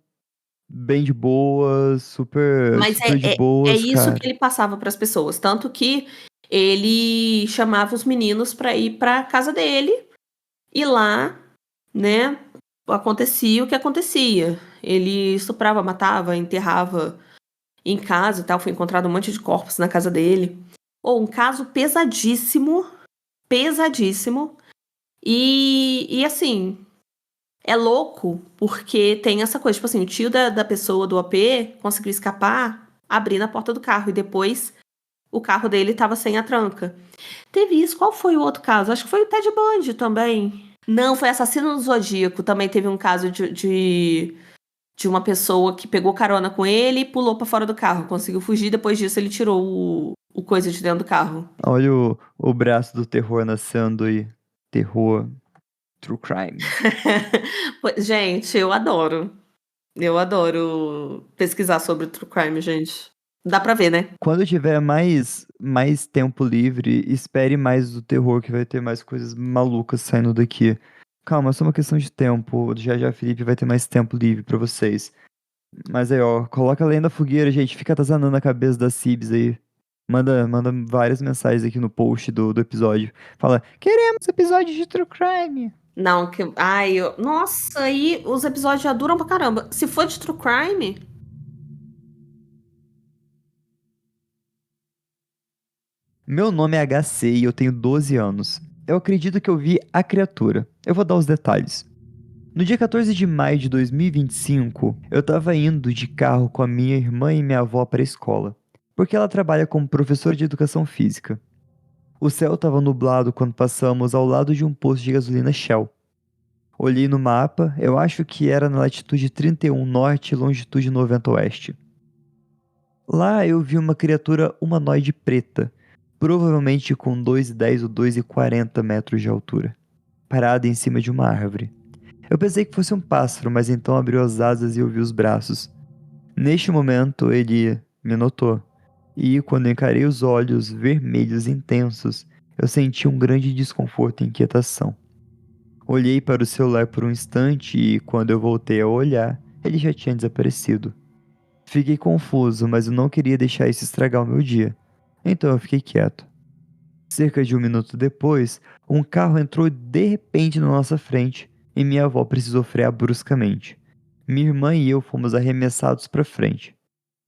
bem de boas, super, Mas super de é boas, isso cara. que ele passava pras pessoas. Tanto que ele chamava os meninos pra ir pra casa dele. E lá, né, acontecia o que acontecia. Ele estuprava, matava, enterrava em casa e tal. Foi encontrado um monte de corpos na casa dele. Um caso pesadíssimo. Pesadíssimo. E assim, é louco porque tem essa coisa, tipo assim, o tio da pessoa do AP conseguiu escapar abrindo a porta do carro e depois o carro dele tava sem a tranca. Teve isso, qual foi o outro caso? Acho que foi o Ted Bundy também. Não, foi Assassino do Zodíaco. Também teve um caso de uma pessoa que pegou carona com ele e pulou pra fora do carro. Conseguiu fugir, depois disso ele tirou o coisa de dentro do carro. Olha o braço do terror nascendo aí. Terror. True crime. Gente, eu adoro. Eu adoro pesquisar sobre true crime, gente. Dá pra ver, né? Quando tiver mais tempo livre, espere mais do terror, que vai ter mais coisas malucas saindo daqui. Calma, é só uma questão de tempo. Já já Felipe vai ter mais tempo livre pra vocês. Mas aí, ó, coloca a lenha na fogueira, gente. Fica atazanando a cabeça das Cibs aí. Manda várias mensagens aqui no post do episódio. Fala, queremos episódio de True Crime. Não, que. Ai, nossa, aí os episódios já duram pra caramba. Se for de true crime. Meu nome é HC e eu tenho 12 anos. Eu acredito que eu vi A Criatura. Eu vou dar os detalhes. No dia 14 de maio de 2025, eu tava indo de carro com a minha irmã e minha avó para a escola, porque ela trabalha como professora de educação física. O céu estava nublado quando passamos ao lado de um posto de gasolina Shell. Olhei no mapa, eu acho que era na latitude 31 norte e longitude 90 oeste. Lá eu vi uma criatura humanoide preta, provavelmente com 2,10 ou 2,40 metros de altura, parada em cima de uma árvore. Eu pensei que fosse um pássaro, mas então abriu as asas e eu vi os braços. Neste momento, ele me notou, e quando encarei os olhos vermelhos intensos, eu senti um grande desconforto e inquietação. Olhei para o celular por um instante e, quando eu voltei a olhar, ele já tinha desaparecido. Fiquei confuso, mas eu não queria deixar isso estragar o meu dia. Então eu fiquei quieto. Cerca de 1 minuto depois, um carro entrou de repente na nossa frente e minha avó precisou frear bruscamente. Minha irmã e eu fomos arremessados para frente.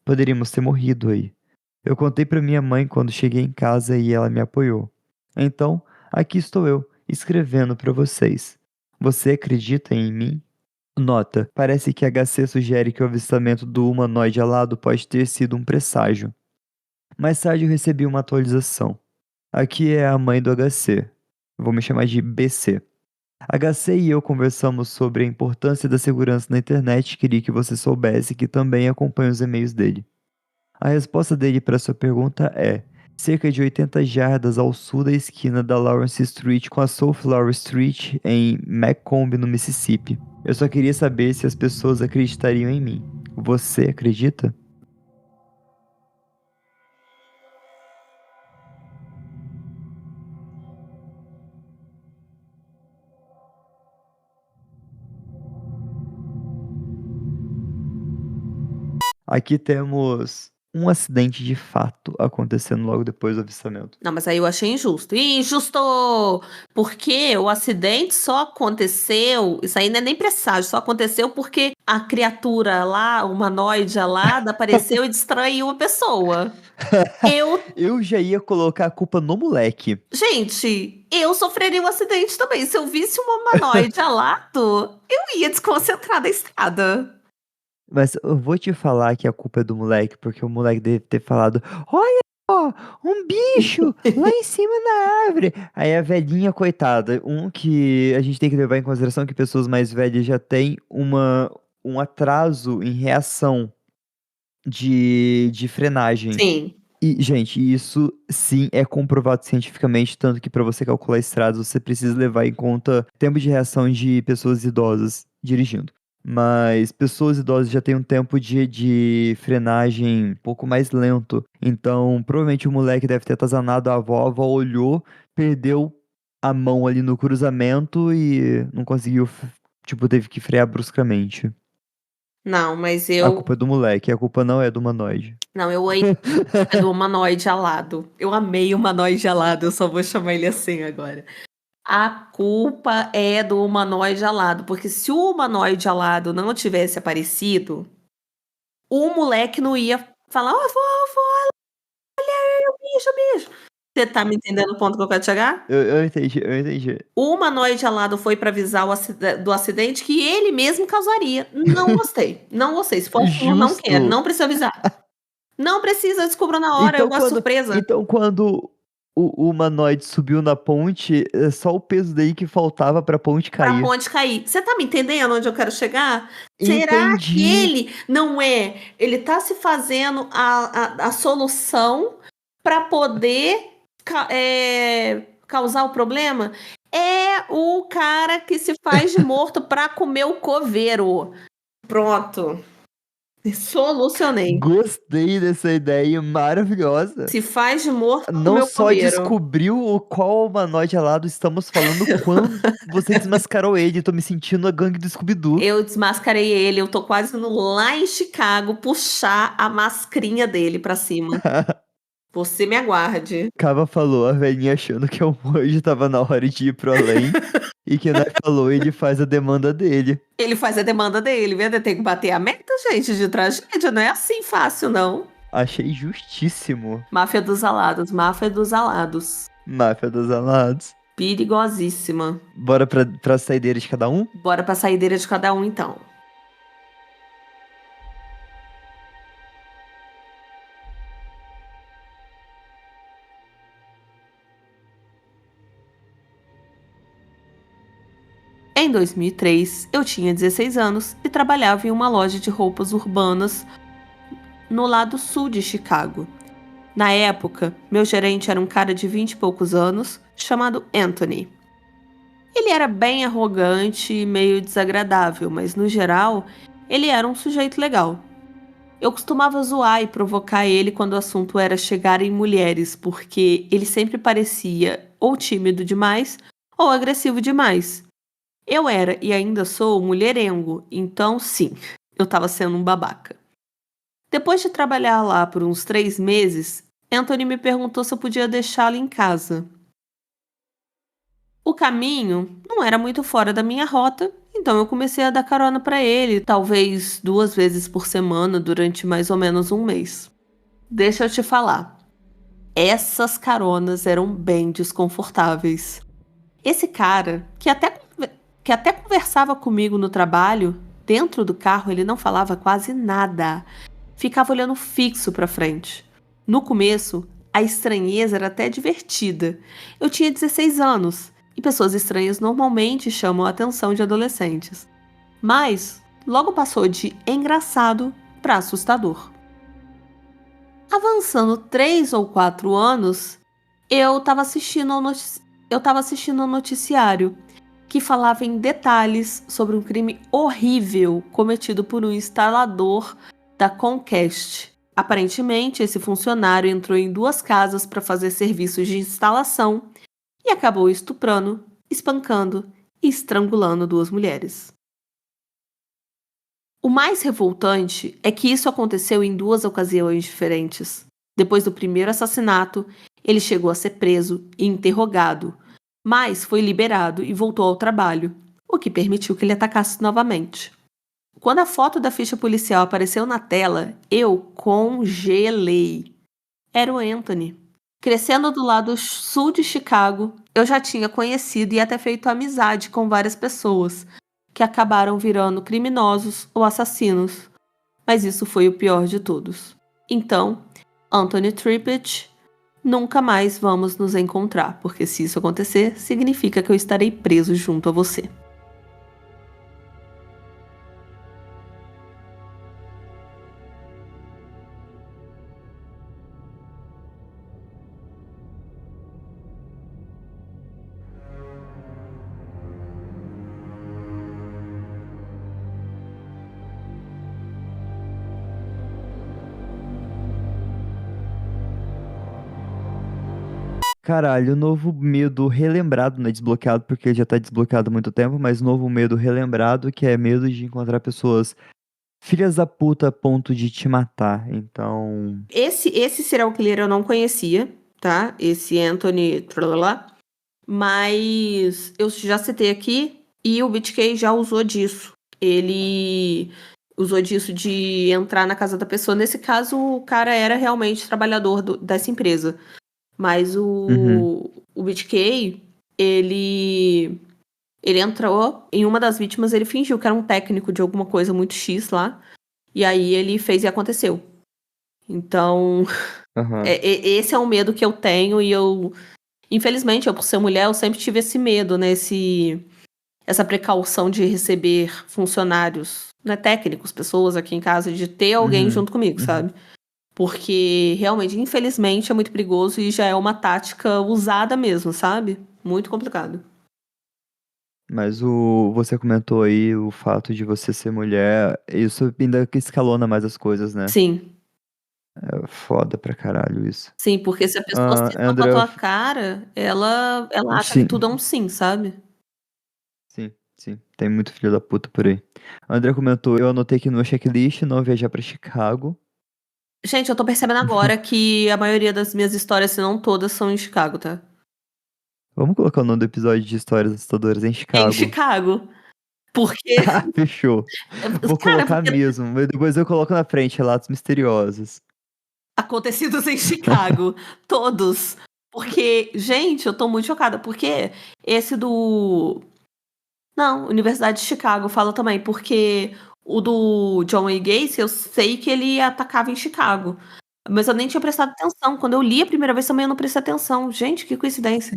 Poderíamos ter morrido aí. Eu contei para minha mãe quando cheguei em casa e ela me apoiou. Então, aqui estou eu, escrevendo para vocês. Você acredita em mim? Nota: parece que HC sugere que o avistamento do humanoide alado pode ter sido um presságio. Mais tarde eu recebi uma atualização. Aqui é a mãe do HC. Vou me chamar de BC. HC e eu conversamos sobre a importância da segurança na internet e queria que você soubesse que também acompanho os e-mails dele. A resposta dele para sua pergunta é: cerca de 80 jardas ao sul da esquina da Lawrence Street com a South Lawrence Street em Macomb, no Mississippi. Eu só queria saber se as pessoas acreditariam em mim. Você acredita? Aqui temos um acidente de fato acontecendo logo depois do avistamento. Não, mas aí eu achei injusto. Injusto! Porque o acidente só aconteceu. Isso aí não é nem presságio, só aconteceu porque a criatura lá, o humanoide alada, apareceu e distraiu a pessoa. Eu já ia colocar a culpa no moleque. Gente, eu sofreria um acidente também. Se eu visse um humanoide alado, eu ia desconcentrar da estrada. Mas eu vou te falar que a culpa é do moleque, porque o moleque deve ter falado: olha só, um bicho lá em cima da árvore. Aí a velhinha, coitada, que a gente tem que levar em consideração que pessoas mais velhas já têm um atraso em reação de frenagem. Sim. E, gente, isso sim é comprovado cientificamente, tanto que para você calcular estradas, você precisa levar em conta tempo de reação de pessoas idosas dirigindo. Mas pessoas idosas já têm um tempo de frenagem um pouco mais lento. Então, provavelmente o moleque deve ter atazanado a avó olhou, perdeu a mão ali no cruzamento e não conseguiu, tipo, teve que frear bruscamente. Não, mas A culpa é do moleque, a culpa não é do humanoide. Não, eu amei do humanoide alado. Eu amei o humanoide alado, eu só vou chamar ele assim agora. A culpa é do humanoide alado, porque se o humanoide alado não tivesse aparecido, o moleque não ia falar, ó, vó, olha aí, o bicho. Você tá me entendendo o ponto que eu quero chegar? Eu entendi. O humanoide alado foi pra avisar do acidente que ele mesmo causaria. Não gostei. Se for assim, eu não Justo. quero, não precisa avisar. Não precisa, eu descubro na hora, eu gosto de surpresa. Então, quando o humanoide subiu na ponte, é só o peso dele que faltava pra ponte cair. Pra ponte cair. Você tá me entendendo onde eu quero chegar? Será Entendi. que ele não é? Ele tá se fazendo a solução pra poder causar o problema? É o cara que se faz de morto pra comer o coveiro. Pronto. Solucionei. Gostei dessa ideia maravilhosa. Se faz de morto pra Não comer o só coveiro. descobriu o qual humanoide alado estamos falando, quando você desmascarou ele. Tô me sentindo a gangue do Scooby-Doo. Eu desmascarei ele, eu tô quase indo lá em Chicago puxar a mascrinha dele pra cima. Você me aguarde. Cava falou, a velhinha achando que o anjo tava na hora de ir pro além. E que Nai falou, ele faz a demanda dele. Ele faz a demanda dele, viu? Tem que bater a meta, gente, de tragédia. Não é assim fácil, não. Achei justíssimo. Máfia dos alados, máfia dos alados. Máfia dos alados. Perigosíssima. Bora pra saideira de cada um? Bora pra saideira de cada um, então. Em 2003, eu tinha 16 anos e trabalhava em uma loja de roupas urbanas no lado sul de Chicago. Na época, meu gerente era um cara de 20 e poucos anos, chamado Anthony. Ele era bem arrogante e meio desagradável, mas no geral, ele era um sujeito legal. Eu costumava zoar e provocar ele quando o assunto era chegar em mulheres, porque ele sempre parecia ou tímido demais ou agressivo demais. Eu era e ainda sou mulherengo, então sim, eu tava sendo um babaca. Depois de trabalhar lá por uns 3 meses, Anthony me perguntou se eu podia deixá-lo em casa. O caminho não era muito fora da minha rota, então eu comecei a dar carona para ele, talvez 2 vezes por semana durante mais ou menos um mês. Deixa eu te falar, essas caronas eram bem desconfortáveis. Esse cara, que até conversava comigo no trabalho, dentro do carro ele não falava quase nada. Ficava olhando fixo para frente. No começo, a estranheza era até divertida. Eu tinha 16 anos e pessoas estranhas normalmente chamam a atenção de adolescentes. Mas logo passou de engraçado para assustador. Avançando 3 ou 4 anos, eu estava assistindo ao noticiário que falava em detalhes sobre um crime horrível cometido por um instalador da Comcast. Aparentemente, esse funcionário entrou em 2 casas para fazer serviços de instalação e acabou estuprando, espancando e estrangulando 2 mulheres. O mais revoltante é que isso aconteceu em 2 ocasiões diferentes. Depois do primeiro assassinato, ele chegou a ser preso e interrogado, mas foi liberado e voltou ao trabalho, o que permitiu que ele atacasse novamente. Quando a foto da ficha policial apareceu na tela, eu congelei. Era o Anthony. Crescendo do lado sul de Chicago, eu já tinha conhecido e até feito amizade com várias pessoas, que acabaram virando criminosos ou assassinos. Mas isso foi o pior de todos. Então, Anthony Trippett, nunca mais vamos nos encontrar, porque se isso acontecer, significa que eu estarei preso junto a você. Caralho, novo medo relembrado, não é desbloqueado porque ele já tá desbloqueado há muito tempo, mas novo medo relembrado que é medo de encontrar pessoas filhas da puta a ponto de te matar. Então, Esse serial killer eu não conhecia, tá? Esse Anthony Tralala. Mas eu já citei aqui e o BTK já usou disso. Ele usou disso de entrar na casa da pessoa. Nesse caso, o cara era realmente trabalhador dessa empresa. Mas o BTK, ele entrou em uma das vítimas, ele fingiu que era um técnico de alguma coisa muito X lá. E aí ele fez e aconteceu. Então, aham. esse é um medo que eu tenho e infelizmente, eu por ser mulher, eu sempre tive esse medo, né? Essa precaução de receber funcionários, né, técnicos, pessoas aqui em casa, de ter alguém Uhum, junto comigo, uhum. sabe? Porque realmente, infelizmente, é muito perigoso e já é uma tática usada mesmo, sabe? Muito complicado. Mas você comentou aí o fato de você ser mulher, isso ainda que escalona mais as coisas, né? Sim, É foda pra caralho isso. sim, porque se a pessoa cisma com a André, tua cara, ela acha que tudo é sim, um sim, sabe? sim, sim, tem muito filho da puta por aí. André comentou, eu anotei aqui no meu checklist não viajar pra Chicago. Gente, eu tô percebendo agora que a maioria das minhas histórias, se não todas, são em Chicago, tá? Vamos colocar o nome do episódio de histórias assustadoras em Em Chicago. Chicago. Porque, Ah, fechou. Vou cara, colocar porque mesmo, mas depois eu coloco na frente relatos misteriosos. acontecidos em Chicago, todos. Porque, gente, eu tô muito chocada, porque esse do... Não, Universidade de Chicago fala também, porque o do John Wayne Gacy, eu sei que ele atacava em Chicago. Mas eu nem tinha prestado atenção. Quando eu li a primeira vez também eu não prestei atenção. Gente, que coincidência.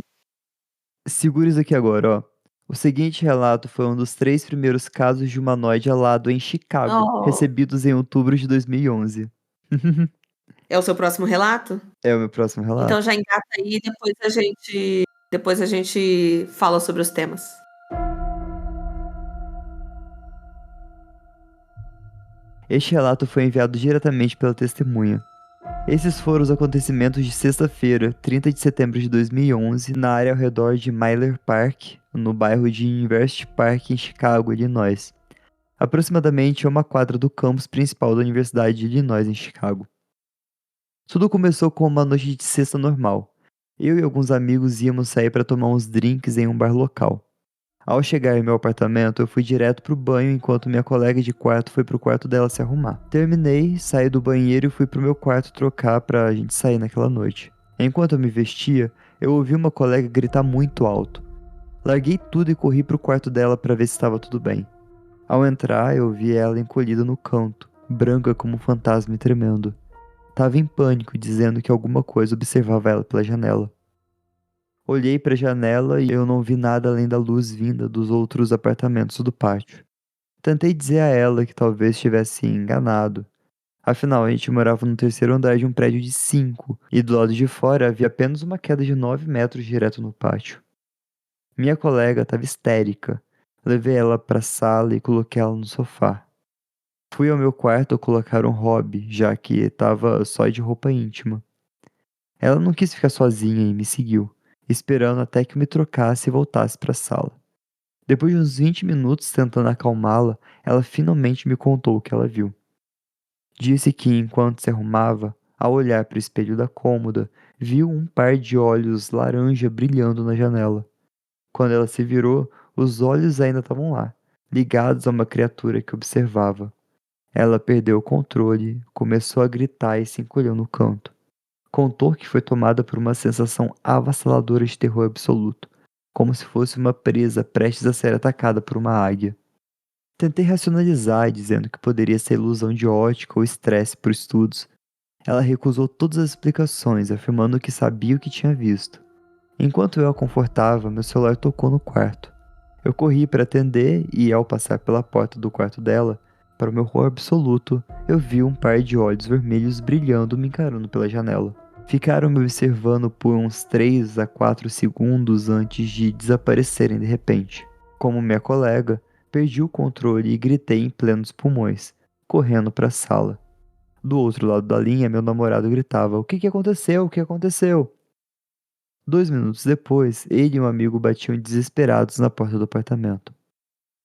Segura isso aqui agora, ó. O seguinte relato foi um dos 3 primeiros casos de humanoide alado em Chicago, Oh, recebidos em outubro de 2011. É o seu próximo relato? É o meu próximo Então relato. já engata aí, depois a gente fala sobre os temas. Este relato foi enviado diretamente pela testemunha. Esses foram os acontecimentos de sexta-feira, 30 de setembro de 2011, na área ao redor de Miller Park, no bairro de University Park, em Chicago, Illinois. Aproximadamente a uma quadra do campus principal da Universidade de Illinois, em Chicago. Tudo começou com uma noite de sexta normal. Eu e alguns amigos íamos sair para tomar uns drinks em um bar local. Ao chegar em meu apartamento, eu fui direto pro banho enquanto minha colega de quarto foi pro quarto dela se arrumar. Terminei, saí do banheiro e fui pro meu quarto trocar pra gente sair naquela noite. Enquanto eu me vestia, eu ouvi uma colega gritar muito alto. Larguei tudo e corri pro quarto dela para ver se estava tudo bem. Ao entrar, eu vi ela encolhida no canto, branca como um fantasma e tremendo. Tava em pânico, dizendo que alguma coisa observava ela pela janela. Olhei para a janela e eu não vi nada além da luz vinda dos outros apartamentos do pátio. Tentei dizer a ela que talvez estivesse enganado. Afinal, a gente morava no terceiro andar de um prédio de 5 e do lado de fora havia apenas uma queda de 9 metros direto no pátio. Minha colega estava histérica. Levei ela para a sala e coloquei ela no sofá. Fui ao meu quarto colocar um hobby, já que estava só de roupa íntima. Ela não quis ficar sozinha e me seguiu, esperando até que eu me trocasse e voltasse para a sala. Depois de uns 20 minutos tentando acalmá-la, ela finalmente me contou o que ela viu. Disse que, enquanto se arrumava, ao olhar para o espelho da cômoda, viu um par de olhos laranja brilhando na janela. Quando ela se virou, os olhos ainda estavam lá, ligados a uma criatura que observava. Ela perdeu o controle, começou a gritar e se encolheu no canto. Contou que foi tomada por uma sensação avassaladora de terror absoluto, como se fosse uma presa prestes a ser atacada por uma águia. Tentei racionalizar, dizendo que poderia ser ilusão de ótica ou estresse por estudos. Ela recusou todas as explicações, afirmando que sabia o que tinha visto. Enquanto eu a confortava, meu celular tocou no quarto. Eu corri para atender e, ao passar pela porta do quarto dela, para o meu horror absoluto, eu vi um par de olhos vermelhos brilhando me encarando pela janela. Ficaram me observando por uns 3 a 4 segundos antes de desaparecerem de repente. Como minha colega, perdi o controle e gritei em plenos pulmões, correndo para a sala. Do outro lado da linha, meu namorado gritava: O que aconteceu? O que aconteceu? 2 minutos depois, ele e um amigo batiam desesperados na porta do apartamento.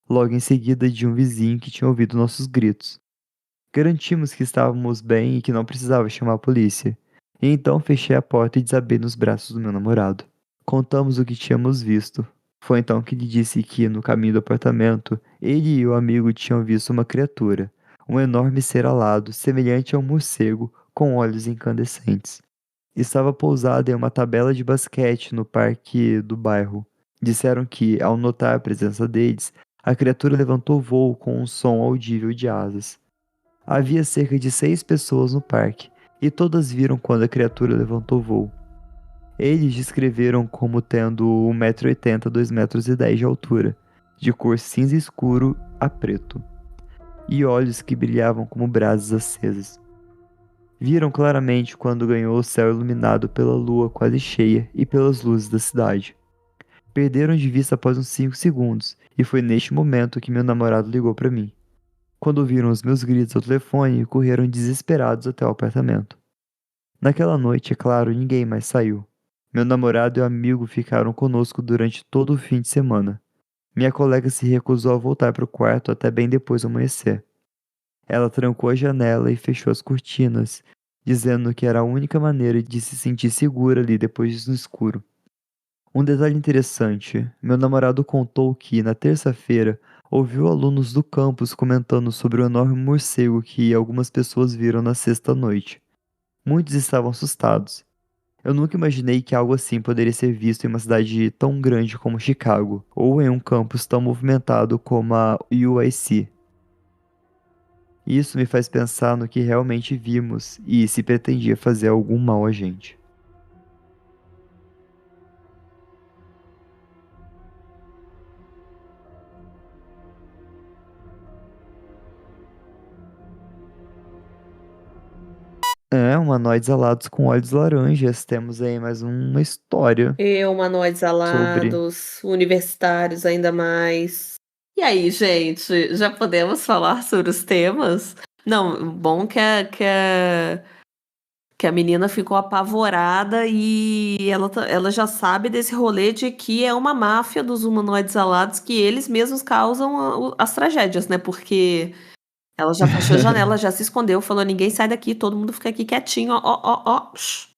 Logo em seguida, de um vizinho que tinha ouvido nossos gritos. Garantimos que estávamos bem e que não precisava chamar a polícia. E então fechei a porta e desabei nos braços do meu namorado. Contamos o que tínhamos visto. Foi então que lhe disse que, no caminho do apartamento, ele e o amigo tinham visto uma criatura, um enorme ser alado, semelhante a um morcego, com olhos incandescentes. Estava pousada em uma tabela de basquete no parque do bairro. Disseram que, ao notar a presença deles, a criatura levantou voo com um som audível de asas. Havia cerca de 6 pessoas no parque, e todas viram quando a criatura levantou voo. Eles descreveram como tendo 1,80 m, 2,10 m de altura, de cor cinza escuro a preto, e olhos que brilhavam como brasas acesas. Viram claramente quando ganhou o céu iluminado pela lua quase cheia e pelas luzes da cidade. Perderam de vista após uns 5 segundos, e foi neste momento que meu namorado ligou para mim. Quando ouviram os meus gritos ao telefone, correram desesperados até o apartamento. Naquela noite, é claro, ninguém mais saiu. Meu namorado e o amigo ficaram conosco durante todo o fim de semana. Minha colega se recusou a voltar para o quarto até bem depois do amanhecer. Ela trancou a janela e fechou as cortinas, dizendo que era a única maneira de se sentir segura ali depois no escuro. Um detalhe interessante: meu namorado contou que, na terça-feira, ouviu alunos do campus comentando sobre o enorme morcego que algumas pessoas viram na sexta noite. Muitos estavam assustados. Eu nunca imaginei que algo assim poderia ser visto em uma cidade tão grande como Chicago, ou em um campus tão movimentado como a UIC. Isso me faz pensar no que realmente vimos e se pretendia fazer algum mal a gente. Humanoides alados com olhos laranjas. Temos aí mais uma história Humanoides sobre. alados, universitários ainda mais. E aí, gente, já podemos falar sobre os temas? Não, bom que a menina ficou apavorada e ela já sabe desse rolê de que é uma máfia dos humanoides alados que eles mesmos causam as tragédias, né? Porque ela já fechou a janela, já se escondeu, falou: ninguém sai daqui, todo mundo fica aqui quietinho, ó, ó, ó, ó. Shh.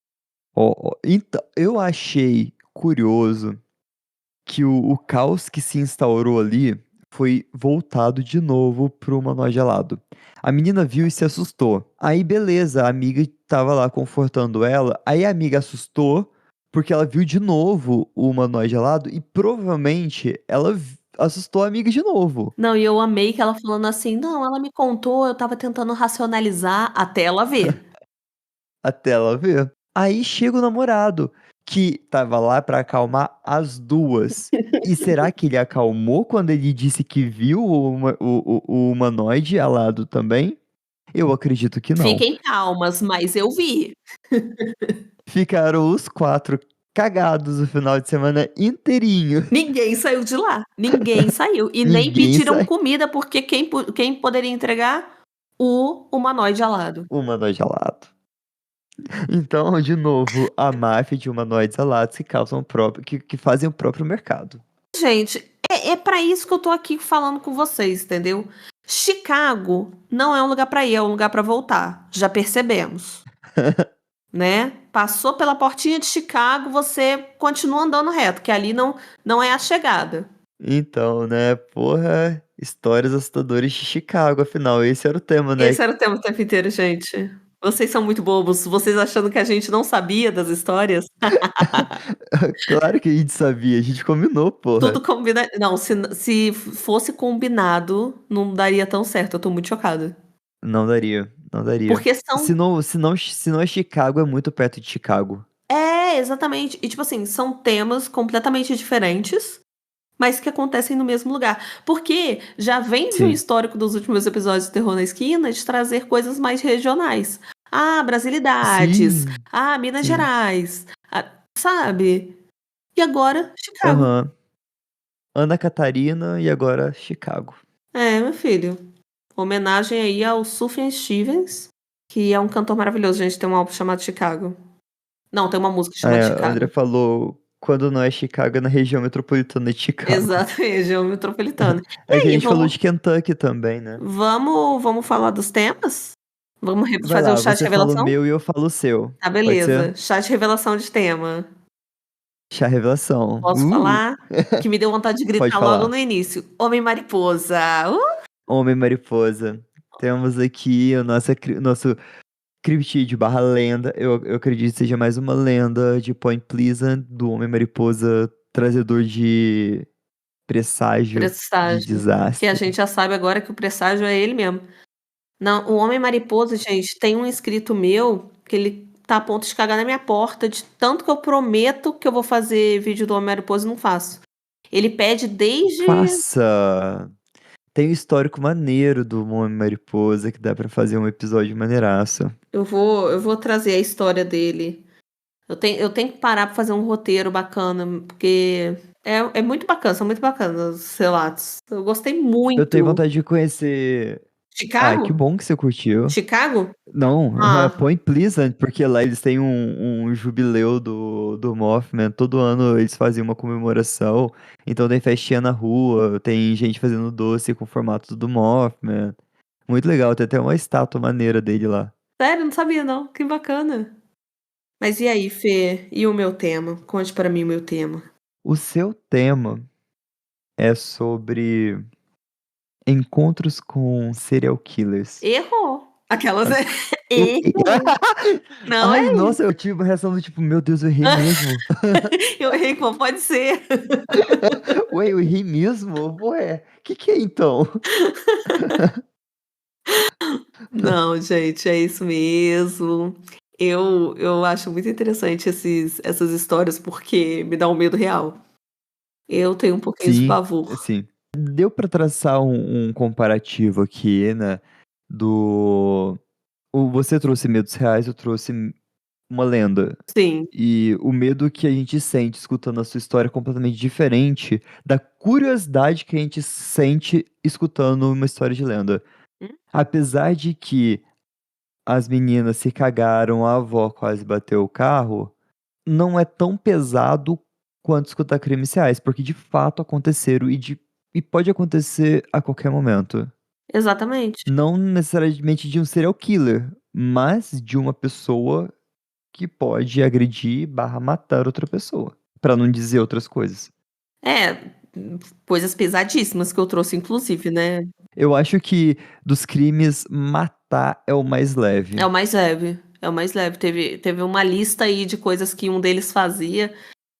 Então, eu achei curioso que o caos que se instaurou ali foi voltado de novo pro humanoide alado. A menina viu e se assustou. Aí, beleza, a amiga tava lá confortando ela. Aí a amiga assustou porque ela viu de novo o humanoide alado e provavelmente ela assustou a amiga de novo. Não, e eu amei que ela falando assim: não, ela me contou, eu tava tentando racionalizar até ela ver. Até ela ver. Aí chega o namorado, que tava lá pra acalmar as duas. E será que ele acalmou quando ele disse que viu o humanoide alado também? Eu acredito que não. Fiquem calmas, mas eu vi. Ficaram os quatro cagados o final de semana inteirinho. Ninguém saiu de lá. Ninguém saiu. E nem Ninguém pediram sai. comida, porque quem poderia entregar? O humanoide alado. O humanoide alado. Então, de novo, a máfia de humanoides alados que causam o próprio, que fazem o próprio mercado. Gente, é para isso que eu tô aqui falando com vocês, entendeu? Chicago não é um lugar pra ir, é um lugar pra voltar. Já percebemos, né? Passou pela portinha de Chicago, você continua andando reto, que ali não é a chegada. Então, né, porra, histórias assustadoras de Chicago, afinal, esse era o tema, né? Esse era o tema o tempo inteiro, gente. Vocês são muito bobos, vocês achando que a gente não sabia das histórias. Claro que a gente sabia, a gente combinou, porra. Tudo combina. Não, se fosse combinado, não daria tão certo. Eu tô muito chocada. Não daria, não daria. Porque são. Se não é Chicago, é muito perto de Chicago. É, exatamente. E, tipo assim, são temas completamente diferentes, mas que acontecem no mesmo lugar. Porque já vem de um Sim, histórico dos últimos episódios de Terror na Esquina de trazer coisas mais regionais. Ah, Brasilidades. sim, Ah, Minas sim. Gerais. Sabe? E agora, Chicago. Aham. Ana Catarina e agora Chicago. É, meu filho. Homenagem aí ao Sufjan Stevens, que é um cantor maravilhoso. Gente, tem um álbum chamado Chicago. Não, tem uma música chamada A André Chicago. falou, quando não é Chicago, é na região metropolitana de Chicago. Exato, região metropolitana. E É que a aí, gente falou vamos, de Kentucky também, né? vamos falar dos temas? Vamos Vai fazer o lá, chat você fala o revelação? meu e eu falo o seu. Tá, Pode ser? beleza. Chat revelação de tema. Chá revelação. Posso falar? Que me deu vontade de Pode gritar logo falar. no início. Homem-mariposa. Homem Mariposa. Temos aqui nosso Cryptid barra lenda. Eu acredito que seja mais uma lenda de Point Pleasant, do Homem Mariposa, trazedor de presságio de Presságio. Que a desastre. gente já sabe agora que o presságio é ele mesmo. Não, o Homem-Mariposa, gente, tem um inscrito meu que ele tá a ponto de cagar na minha porta, de tanto que eu prometo que eu vou fazer vídeo do Homem-Mariposa e não faço. Ele pede desde. Faça! Tem um histórico maneiro do Homem Mariposa que dá pra fazer um episódio maneiraço. Eu vou trazer a história dele. Eu tenho que parar pra fazer um roteiro bacana, porque é muito bacana, são muito bacanas os relatos. Eu gostei Eu tenho muito. vontade de conhecer. Ah, que Chicago? bom que você curtiu. Chicago? Não, Ah, Point Pleasant, porque lá eles têm um jubileu do Mothman. Todo ano eles fazem uma comemoração. Então tem festinha na rua, tem gente fazendo doce com o formato do Mothman. Muito legal, tem até uma estátua maneira dele lá. sério, não sabia não. Que bacana. Mas e aí, Fê? E o meu tema? Conte para mim o meu tema. O seu tema é sobre encontros com serial killers. Errou. Aquelas. As- Errou. Não é Ai, nossa, isso. eu tive uma reação do tipo, meu Deus, eu errei mesmo. Eu errei, como pode ser. Ué, eu errei mesmo? Ué, o que é então? Não, gente, é isso mesmo. Eu acho muito interessante essas histórias porque me dá um medo real. Eu tenho um pouquinho de Sim, pavor. sim. Deu pra traçar um comparativo aqui, né? Do. Você trouxe medos reais, eu trouxe uma lenda. Sim, E o medo que a gente sente escutando a sua história é completamente diferente da curiosidade que a gente sente escutando uma história de lenda. Hum. Apesar de que as meninas se cagaram, a avó quase bateu o carro, não é tão pesado quanto escutar crimes reais, porque de fato aconteceram e pode acontecer a qualquer momento. exatamente. Não necessariamente de um serial killer, mas de uma pessoa que pode agredir barra matar outra pessoa. Pra não dizer outras coisas. É, coisas pesadíssimas que eu trouxe, inclusive, né? Eu acho que dos crimes, matar é o mais É leve. o mais leve. É o mais leve. Teve uma lista aí de coisas que um deles fazia,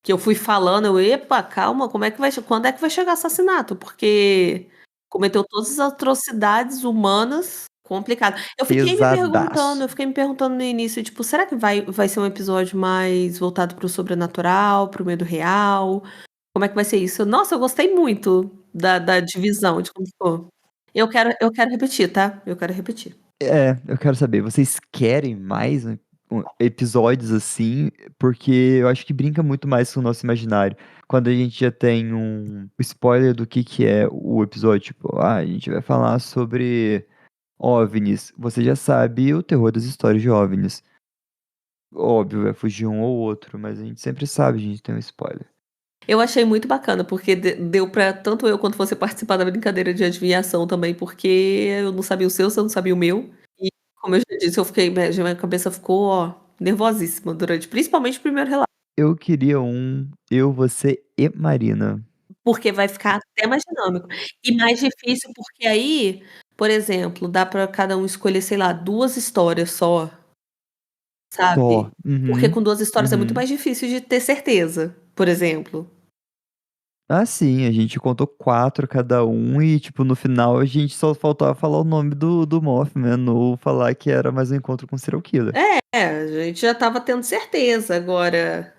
que eu fui falando, epa, calma, quando é que vai chegar assassinato? Porque cometeu todas as atrocidades humanas, complicado. Pesadaço. Eu fiquei me perguntando no início, tipo, será que vai ser um episódio mais voltado pro sobrenatural, pro medo real? Como é que vai ser isso? Nossa, eu gostei muito da divisão, de como ficou. Eu quero repetir, tá? Eu quero repetir. Eu quero saber, vocês querem mais episódios assim? Porque eu acho que brinca muito mais com o nosso imaginário. Quando a gente já tem um spoiler do que é o episódio, tipo, a gente vai falar sobre OVNIs. Você já sabe o terror das histórias de OVNIs. Óbvio, vai fugir um ou outro, mas a gente sempre sabe, a gente tem um spoiler. Eu achei muito bacana, porque deu pra tanto eu quanto você participar da brincadeira de adivinhação também, porque eu não sabia o seu, você não sabia o meu. E, como eu já disse, minha cabeça ficou, ó, nervosíssima durante, principalmente o primeiro relato. Eu queria eu, você e Marina. Porque vai ficar até mais dinâmico. E mais difícil, porque aí, por exemplo, dá pra cada um escolher, sei lá, 2 histórias só, Só. sabe? Porque Uhum. com 2 histórias é muito Uhum. mais difícil de ter certeza, por exemplo. Ah, sim, a gente contou 4 cada um e, tipo, no final a gente só faltava falar o nome do Mothman ou falar que era mais um encontro com serial killer. A gente já estava tendo certeza, agora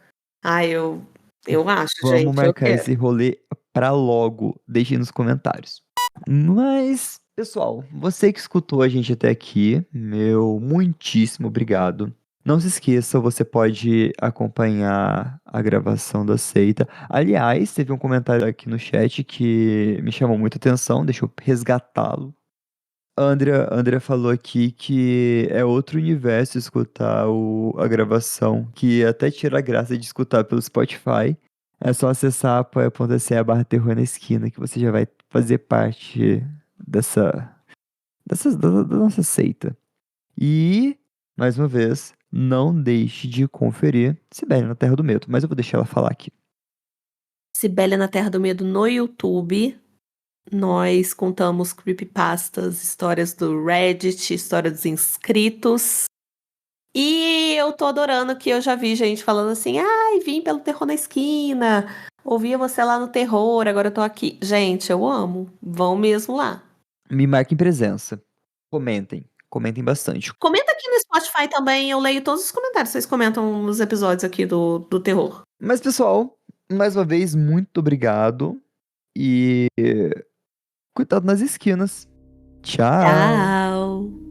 eu acho, Vamos gente, eu marcar quero. esse rolê pra logo. Deixe nos comentários. Mas, pessoal, você que escutou a gente até aqui, meu muitíssimo obrigado. Não se esqueça, você pode acompanhar a gravação da seita. Aliás, teve um comentário aqui no chat que me chamou muita atenção, deixa eu resgatá-lo. Andrea falou aqui que é outro universo escutar a gravação, que até tira a graça de escutar pelo Spotify. É só acessar apoia.se/terror na esquina que você já vai fazer parte da nossa seita. E, mais uma vez, não deixe de conferir Sibeli na Terra do Medo, mas eu vou deixar ela falar aqui. Cibele na Terra do Medo no YouTube. Nós contamos creepypastas, histórias do Reddit, história dos inscritos. E eu tô adorando que eu já vi gente falando assim: ai, vim pelo Terror na Esquina, ouvia você lá no Terror, agora eu tô aqui. Gente, eu amo. Vão mesmo lá. Me marquem presença. Comentem. Comentem bastante. Comenta aqui no Spotify também, eu leio todos os comentários que vocês comentam nos episódios aqui do Terror. Mas, pessoal, mais uma vez, muito obrigado. E cuidado nas esquinas. Tchau. Tchau!